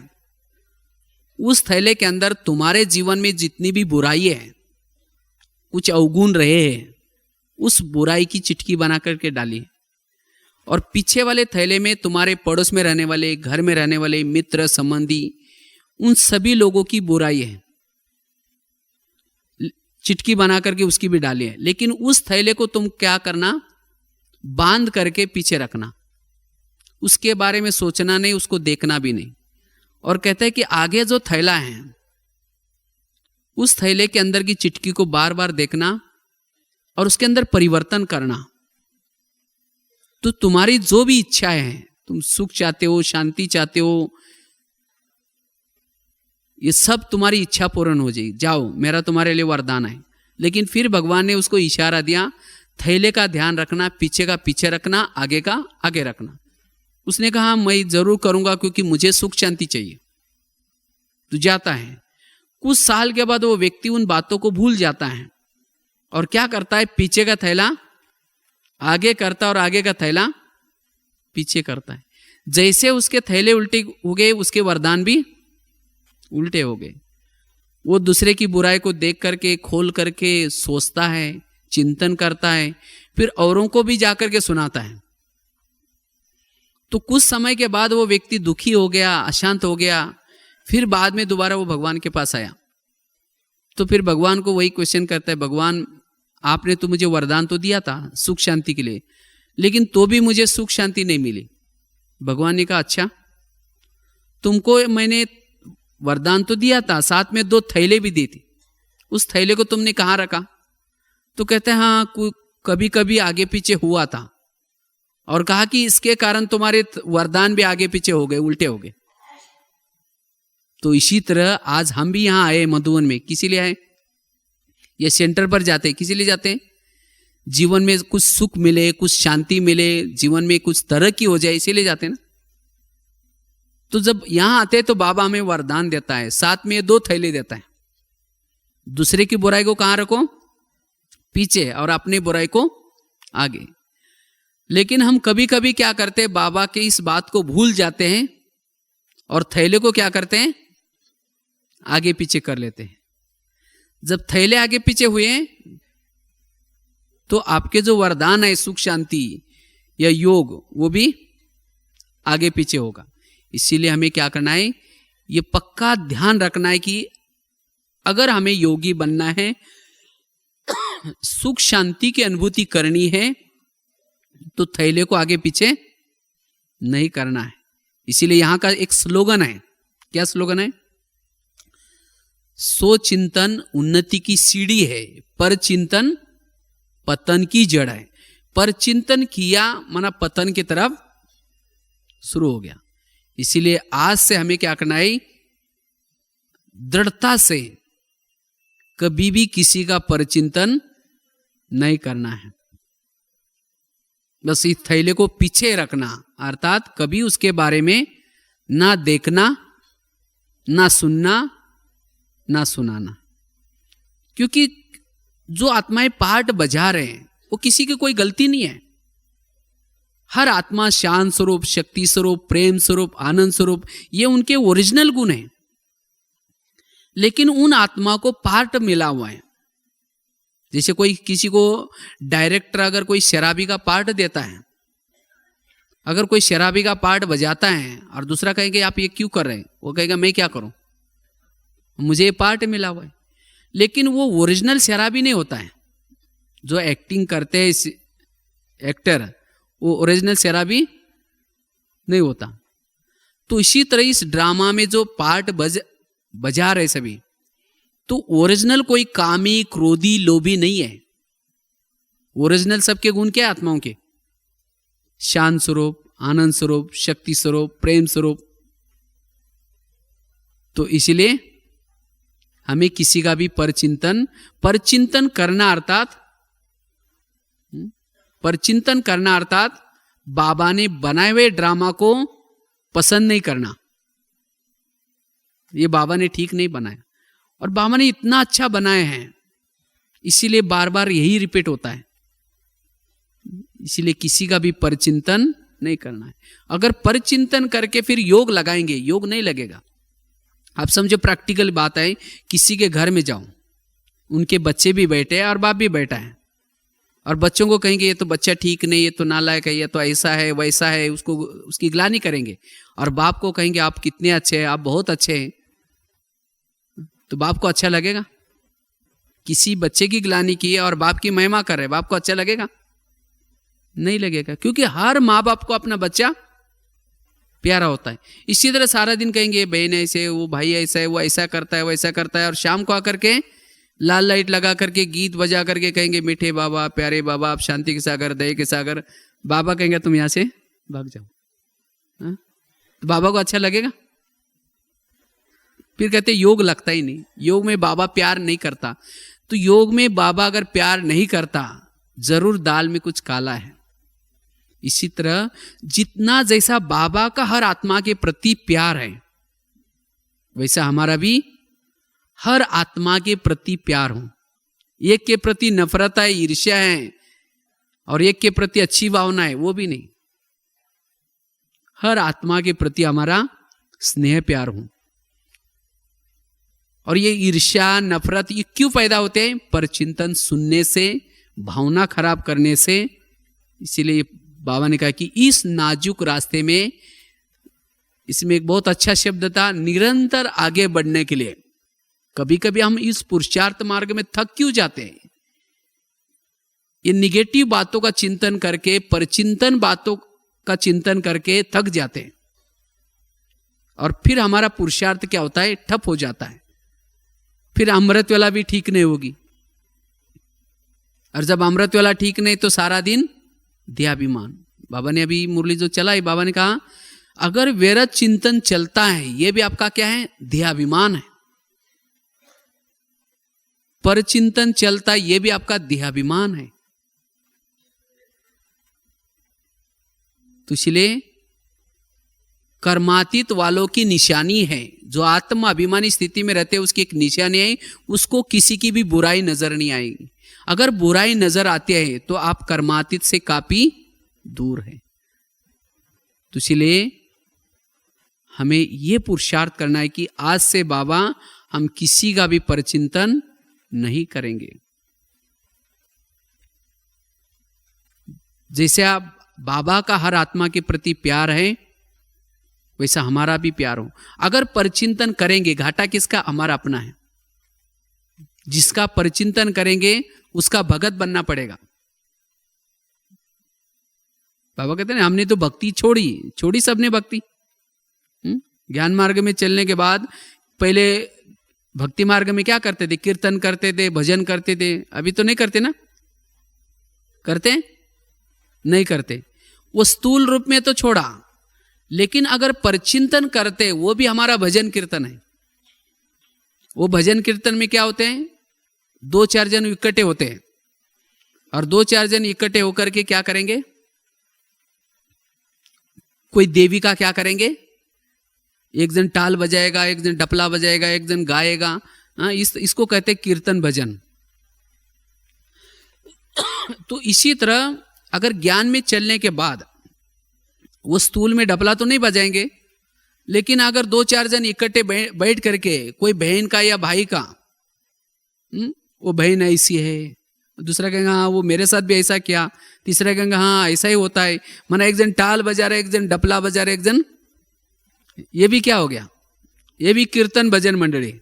उस थैले के अंदर तुम्हारे जीवन में जितनी भी बुराई है, कुछ अवगुण रहे हैं, उस बुराई की चिटकी बना करके डाली। और पीछे वाले थैले में तुम्हारे पड़ोस में रहने वाले, घर में रहने वाले मित्र संबंधी, उन सभी लोगों की बुराई है, चिटकी बना करके उसकी भी डाली है। लेकिन उस थैले को तुम क्या करना, बांध करके पीछे रखना, उसके बारे में सोचना नहीं, उसको देखना भी नहीं। और कहते हैं कि आगे जो थैला है, उस थैले के अंदर की चिटकी को बार बार देखना और उसके अंदर परिवर्तन करना। तो तुम्हारी जो भी इच्छाएं हैं, तुम सुख चाहते हो, शांति चाहते हो, ये सब तुम्हारी इच्छा पूर्ण हो जाएगी। जाओ, मेरा तुम्हारे लिए वरदान है। लेकिन फिर भगवान ने उसको इशारा दिया, थैले का ध्यान रखना, पीछे का पीछे रखना, आगे का आगे रखना। उसने कहा मैं जरूर करूंगा क्योंकि मुझे सुख शांति चाहिए। तो जाता है। कुछ साल के बाद वो व्यक्ति उन बातों को भूल जाता है और क्या करता है, पीछे का थैला आगे करता और आगे का थैला पीछे करता है। जैसे उसके थैले उल्टे हो गए, उसके वरदान भी उल्टे हो गए। वो दूसरे की बुराई को देख करके, खोल करके सोचता है, चिंतन करता है, फिर औरों को भी जाकर के सुनाता है। तो कुछ समय के बाद वो व्यक्ति दुखी हो गया, अशांत हो गया। फिर बाद में दोबारा वो भगवान के पास आया। तो फिर भगवान को वही क्वेश्चन करता है, भगवान आपने तो मुझे वरदान तो दिया था सुख शांति के लिए, लेकिन तो भी मुझे सुख शांति नहीं मिली। भगवान ने कहा अच्छा, तुमको मैंने वरदान तो दिया था, साथ में 2 थैले भी दी थी, उस थैले को तुमने कहाँ रखा? तो कहते हैं हाँ, कभी कभी आगे पीछे हुआ था। और कहा कि इसके कारण तुम्हारे वरदान भी आगे पीछे हो गए, उल्टे हो गए। तो इसी तरह आज हम भी यहां आए मधुवन में, किसी लिए आए? ये सेंटर पर जाते हैं, किसी लिए जाते हैं? जीवन में कुछ सुख मिले, कुछ शांति मिले, जीवन में कुछ तरक्की हो जाए, इसीलिए जाते हैं ना। तो जब यहां आते हैं तो बाबा हमें वरदान देता है, साथ में 2 थैले देता है। दूसरे की बुराई को कहां रखो? पीछे, और अपनी बुराई को आगे। लेकिन हम कभी कभी क्या करते हैं, बाबा के इस बात को भूल जाते हैं और थैले को क्या करते हैं, आगे पीछे कर लेते हैं। जब थैले आगे पीछे हुए तो आपके जो वरदान है सुख शांति या योग, वो भी आगे पीछे होगा। इसीलिए हमें क्या करना है, ये पक्का ध्यान रखना है कि अगर हमें योगी बनना है, सुख शांति की अनुभूति करनी है, तो थैले को आगे पीछे नहीं करना है। इसीलिए यहां का एक स्लोगन है। क्या स्लोगन है? सो चिंतन उन्नति की सीढ़ी है, पर चिंतन पतन की जड़ है। पर चिंतन किया माना पतन की तरफ शुरू हो गया। इसीलिए आज से हमें क्या करना है, दृढ़ता से कभी भी किसी का परचिंतन नहीं करना है। बस इस थैले को पीछे रखना, अर्थात कभी उसके बारे में ना देखना, ना सुनना, ना सुनाना। क्योंकि जो आत्माएं पार्ट बजा रहे हैं वो किसी की कोई गलती नहीं है। हर आत्मा शांत स्वरूप, शक्ति स्वरूप, प्रेम स्वरूप, आनंद स्वरूप, ये उनके ओरिजिनल गुण हैं। लेकिन उन आत्मा को पार्ट मिला हुआ है। जैसे कोई किसी को डायरेक्टर अगर कोई शराबी का पार्ट देता है, अगर कोई शराबी का पार्ट बजाता है और दूसरा कहेंगे आप ये क्यों कर रहे हैं, वो कहेगा मैं क्या करूं, मुझे ये पार्ट मिला हुआ है। लेकिन वो ओरिजिनल शराबी नहीं होता है। जो एक्टिंग करते हैं एक्टर, वो ओरिजिनल शराबी नहीं होता। तो इसी तरह इस ड्रामा में जो पार्ट बजा रहे सभी, तो ओरिजिनल कोई कामी, क्रोधी, लोभी नहीं है। ओरिजिनल सबके गुण क्या है आत्माओं के? शांत स्वरूप, आनंद स्वरूप, शक्ति स्वरूप, प्रेम स्वरूप। तो इसलिए हमें किसी का भी परचिंतन करना, अर्थात बाबा ने बनाए हुए ड्रामा को पसंद नहीं करना। ये बाबा ने ठीक नहीं बनाया, और बाबा ने इतना अच्छा बनाया है, इसीलिए बार बार यही रिपीट होता है। इसीलिए किसी का भी परचिंतन नहीं करना है। अगर परचिंतन करके फिर योग लगाएंगे, योग नहीं लगेगा। आप समझो प्रैक्टिकल बात है, किसी के घर में जाओ, उनके बच्चे भी बैठे हैं और बाप भी बैठा है, और बच्चों को कहेंगे ये तो बच्चा ठीक नहीं, ये तो नालायक है, ये तो ऐसा है वैसा है, उसको उसकी ग्लानि करेंगे, और बाप को कहेंगे आप कितने अच्छे हैं, आप बहुत अच्छे हैं, तो बाप को अच्छा लगेगा? किसी बच्चे की ग्लानि की है और बाप की महिमा कर रहे, बाप को अच्छा लगेगा? नहीं लगेगा, क्योंकि हर माँ बाप को अपना बच्चा प्यारा होता है। इसी तरह सारा दिन कहेंगे बहन ऐसे, वो भाई ऐसा है, वो ऐसा करता है वैसा करता है, और शाम को आकर के लाल लाइट लगा करके गीत बजा करके कहेंगे मीठे बाबा, प्यारे बाबा, आप शांति के सागर, दया के सागर। बाबा कहेंगे तुम यहां से भाग जाओ। तो बाबा को अच्छा लगेगा? फिर कहते योग लगता ही नहीं, योग में बाबा प्यार नहीं करता। तो योग में बाबा अगर प्यार नहीं करता, जरूर दाल में कुछ काला है। इसी तरह जितना जैसा बाबा का हर आत्मा के प्रति प्यार है, वैसा हमारा भी हर आत्मा के प्रति प्यार हो। एक के प्रति नफरत है, ईर्ष्या है, और एक के प्रति अच्छी भावना है, वो भी नहीं। हर आत्मा के प्रति हमारा स्नेह प्यार हो। और ये ईर्ष्या नफरत ये क्यों पैदा होते हैं? परचिंतन सुनने से, भावना खराब करने से। इसीलिए बाबा ने कहा कि इस नाजुक रास्ते में, इसमें एक बहुत अच्छा शब्द था, निरंतर आगे बढ़ने के लिए। कभी कभी हम इस पुरुषार्थ मार्ग में थक क्यों जाते हैं? ये निगेटिव बातों का चिंतन करके, परचिंतन बातों का चिंतन करके थक जाते हैं, और फिर हमारा पुरुषार्थ क्या होता है? ठप हो जाता है। फिर अमृत वाला भी ठीक नहीं होगी, और जब अमृत वाला ठीक नहीं तो सारा दिन देहाभिमान। बाबा ने अभी मुरली जो चलाई, बाबा ने कहा अगर वैरत चिंतन चलता है, यह भी आपका क्या है? देहाभिमान है। परचिंतन चलता है, यह भी आपका देहाभिमान है। तो इसलिए कर्मातीत वालों की निशानी है, जो आत्म अभिमानी स्थिति में रहते हैं उसकी एक निशानी है, उसको किसी की भी बुराई नजर नहीं आएगी। अगर बुराई नजर आती है तो आप कर्मातीत से काफी दूर हैं। तो इसलिए हमें यह पुरुषार्थ करना है कि आज से बाबा हम किसी का भी परचिंतन नहीं करेंगे। जैसे आप बाबा का हर आत्मा के प्रति प्यार है, वैसा हमारा भी प्यार हो। अगर परचिंतन करेंगे, घाटा किसका? हमारा अपना है। जिसका परचिंतन करेंगे उसका भगत बनना पड़ेगा। बाबा कहते हैं हमने तो भक्ति छोड़ी सबने भक्ति। ज्ञान मार्ग में चलने के बाद पहले भक्ति मार्ग में क्या करते थे? कीर्तन करते थे, भजन करते थे। अभी तो नहीं करते ना? करते नहीं करते। वो स्थूल रूप में तो छोड़ा, लेकिन अगर परचिंतन करते, वो भी हमारा भजन कीर्तन है। वो भजन कीर्तन में क्या होते हैं? 2-4 जन इकट्ठे होते हैं, और 2-4 जन इकट्ठे होकर के क्या करेंगे? कोई देवी का क्या करेंगे? एक जन टाल बजाएगा, एक जन डपला बजाएगा, एक जन गाएगा। इसको कहते हैं कीर्तन भजन। तो इसी तरह अगर ज्ञान में चलने के बाद वो स्थूल में डपला तो नहीं बजाएंगे, लेकिन अगर 2-4 जन इकट्ठे बैठ करके कोई बहन का या भाई का, वो बहन ऐसी है, दूसरा कहेंगे हाँ वो मेरे साथ भी ऐसा किया, तीसरा कहेंगे हाँ ऐसा ही होता है, माना एक जन टाल बजा रहे, एक जन डपला बजा रहे, एक जन, ये भी क्या हो गया? ये भी कीर्तन भजन मंडली।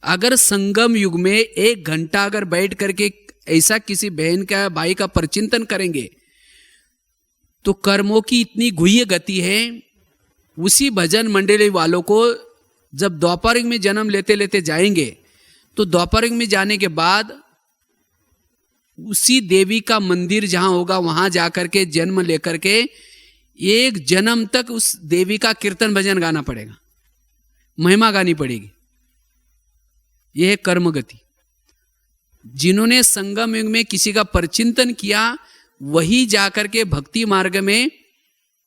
अगर संगम युग में 1 घंटा अगर बैठ करके ऐसा किसी बहन का भाई का परचिंतन करेंगे, तो कर्मों की इतनी गुह्य गति है। उसी भजन मंडली वालों को जब द्वापर युग में जन्म लेते लेते जाएंगे, तो द्वापर युग में जाने के बाद उसी देवी का मंदिर जहां होगा वहां जाकर के जन्म लेकर के 1 जन्म तक उस देवी का कीर्तन भजन गाना पड़ेगा, महिमा गानी पड़ेगी। यह है कर्म गति। जिन्होंने संगम युग में किसी का परचिंतन किया, वही जाकर के भक्ति मार्ग में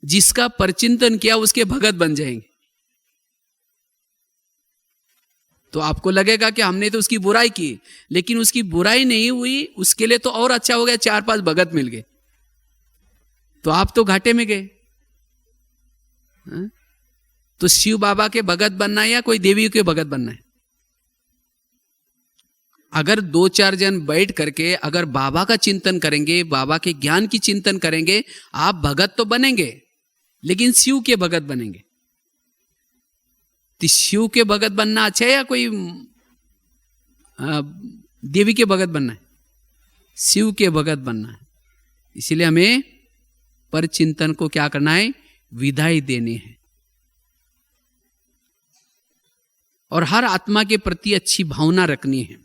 जिसका परचिंतन किया उसके भगत बन जाएंगे। तो आपको लगेगा कि हमने तो उसकी बुराई की, लेकिन उसकी बुराई नहीं हुई, उसके लिए तो और अच्छा हो गया, 4-5 भगत मिल गए, तो आप तो घाटे में गए। तो शिव बाबा के भगत बनना है या कोई देवी के भगत बनना है? अगर 2-4 जन बैठ करके अगर बाबा का चिंतन करेंगे, बाबा के ज्ञान की चिंतन करेंगे, आप भगत तो बनेंगे, लेकिन शिव के भगत बनेंगे। तो शिव के भगत बनना अच्छा है या कोई देवी के भगत बनना है? शिव के भगत बनना है। इसीलिए हमें पर चिंतन को क्या करना है? विदाई देनी है। और हर आत्मा के प्रति अच्छी भावना रखनी है।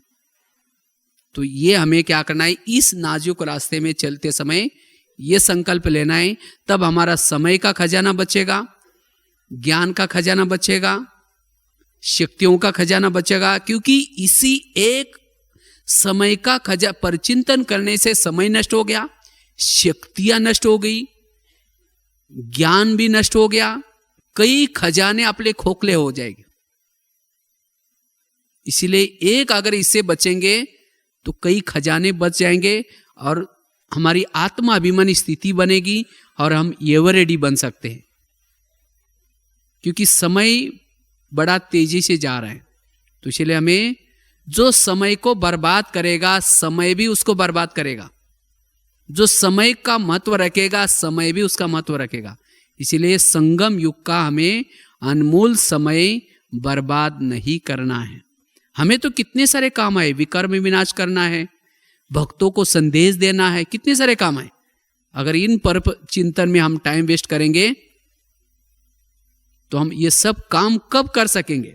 तो ये हमें क्या करना है? इस नाजुक रास्ते में चलते समय ये संकल्प लेना है, तब हमारा समय का खजाना बचेगा, ज्ञान का खजाना बचेगा, शक्तियों का खजाना बचेगा। क्योंकि इसी एक समय का परचिंतन करने से समय नष्ट हो गया, शक्तियां नष्ट हो गई, ज्ञान भी नष्ट हो गया, कई खजाने अपने खोखले हो जाएंगे। इसीलिए एक अगर इससे बचेंगे तो कई खजाने बच जाएंगे और हमारी आत्मा अभिमानी स्थिति बनेगी और हम एवर रेडी बन सकते हैं। क्योंकि समय बड़ा तेजी से जा रहा है, तो इसलिए हमें जो समय को बर्बाद करेगा, समय भी उसको बर्बाद करेगा। जो समय का महत्व रखेगा, समय भी उसका महत्व रखेगा। इसीलिए संगम युग का हमें अनमोल समय बर्बाद नहीं करना है। हमें तो कितने सारे काम है, विकर्म विनाश करना है, भक्तों को संदेश देना है, कितने सारे काम है। अगर इन पर चिंतन में हम टाइम वेस्ट करेंगे तो हम ये सब काम कब कर सकेंगे?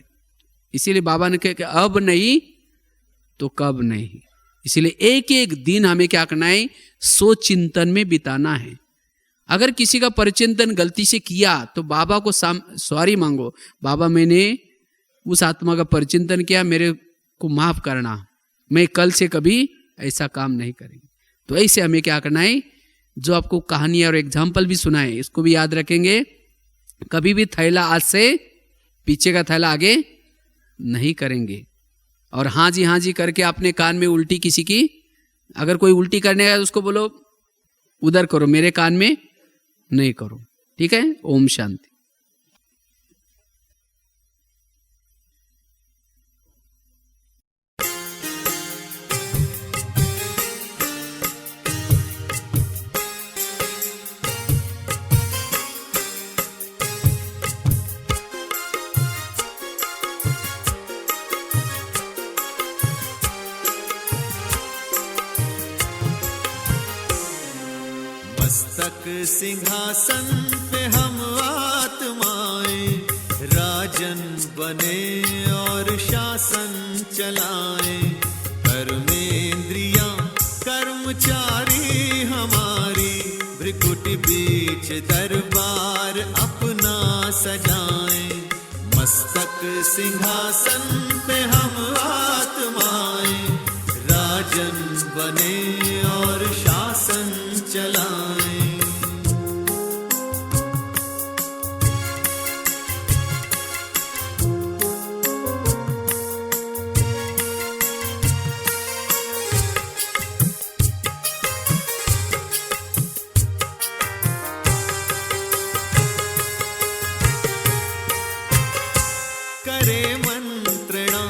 इसीलिए बाबा ने कहा कि अब नहीं तो कब नहीं। इसीलिए एक एक दिन हमें क्या करना है? सोच चिंतन में बिताना है। अगर किसी का परिचिंतन गलती से किया तो बाबा को सॉरी मांगो, बाबा मैंने उस आत्मा का परिचिंतन किया, मेरे को माफ करना, मैं कल से कभी ऐसा काम नहीं करेंगे। तो ऐसे हमें क्या करना है? जो आपको कहानी और एग्जाम्पल भी सुना है, इसको भी याद रखेंगे। कभी भी थैला आज से पीछे का थैला आगे नहीं करेंगे। और हाँ जी करके अपने कान में उल्टी किसी की, अगर कोई उल्टी करने का उसको बोलो उधर करो, मेरे कान में नहीं करो। ठीक है? ओम शांति। मस्तक सिंहासन पे हम आत्माएं, राजन बने और शासन चलाएं। कर्मेंद्रियां कर्मचारी हमारी, भ्रिकुटी बीच दरबार अपना सजाएं। मस्तक सिंहासन पे हम आत्माएं, राजन बने और शासन चलाएं। करे मंत्रणा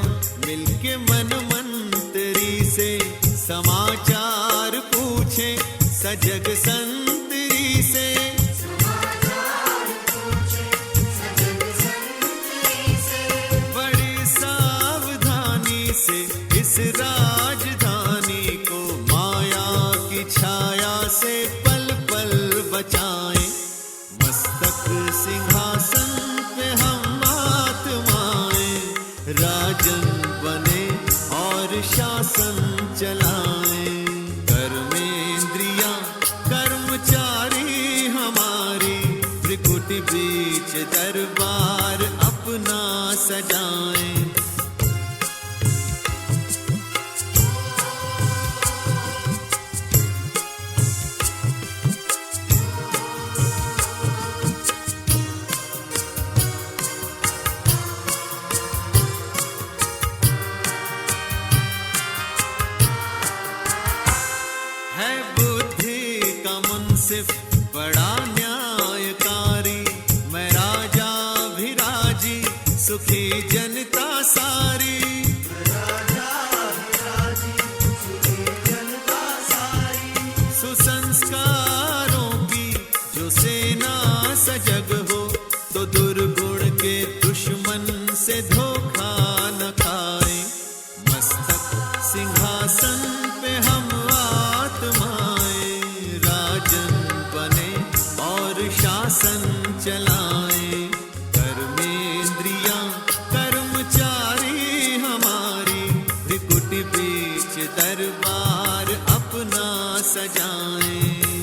मिलके मन मंत्री से, समाचार पूछे सजग संतरी से। बड़ी सावधानी से इस राजधानी को माया की छाया से पल पल बचाएं। मस्तक सिंहासन पे हम आत्माएं, राजन बने और शासन चलाएं। कर्मेंद्रियां कर्मचारी हमारी, त्रिकुटी बीच दरबार अपना सजाएं। है बुद्धि का मुंसिफ बड़ा न्यायकारी, मैं राजा भी सुखी जनता सारी। सुसंस्कारों की जो सेना सजग हो, तो दुर्गुण के दुश्मन से धोखा न खाए। मस्तक सिंहासन पे हम आत्माएं, राजन बने और शासन चलाएं। कर्मेंद्रियां कर्मचारी हमारी, त्रिकुट बीच दरबार अपना सजाएं।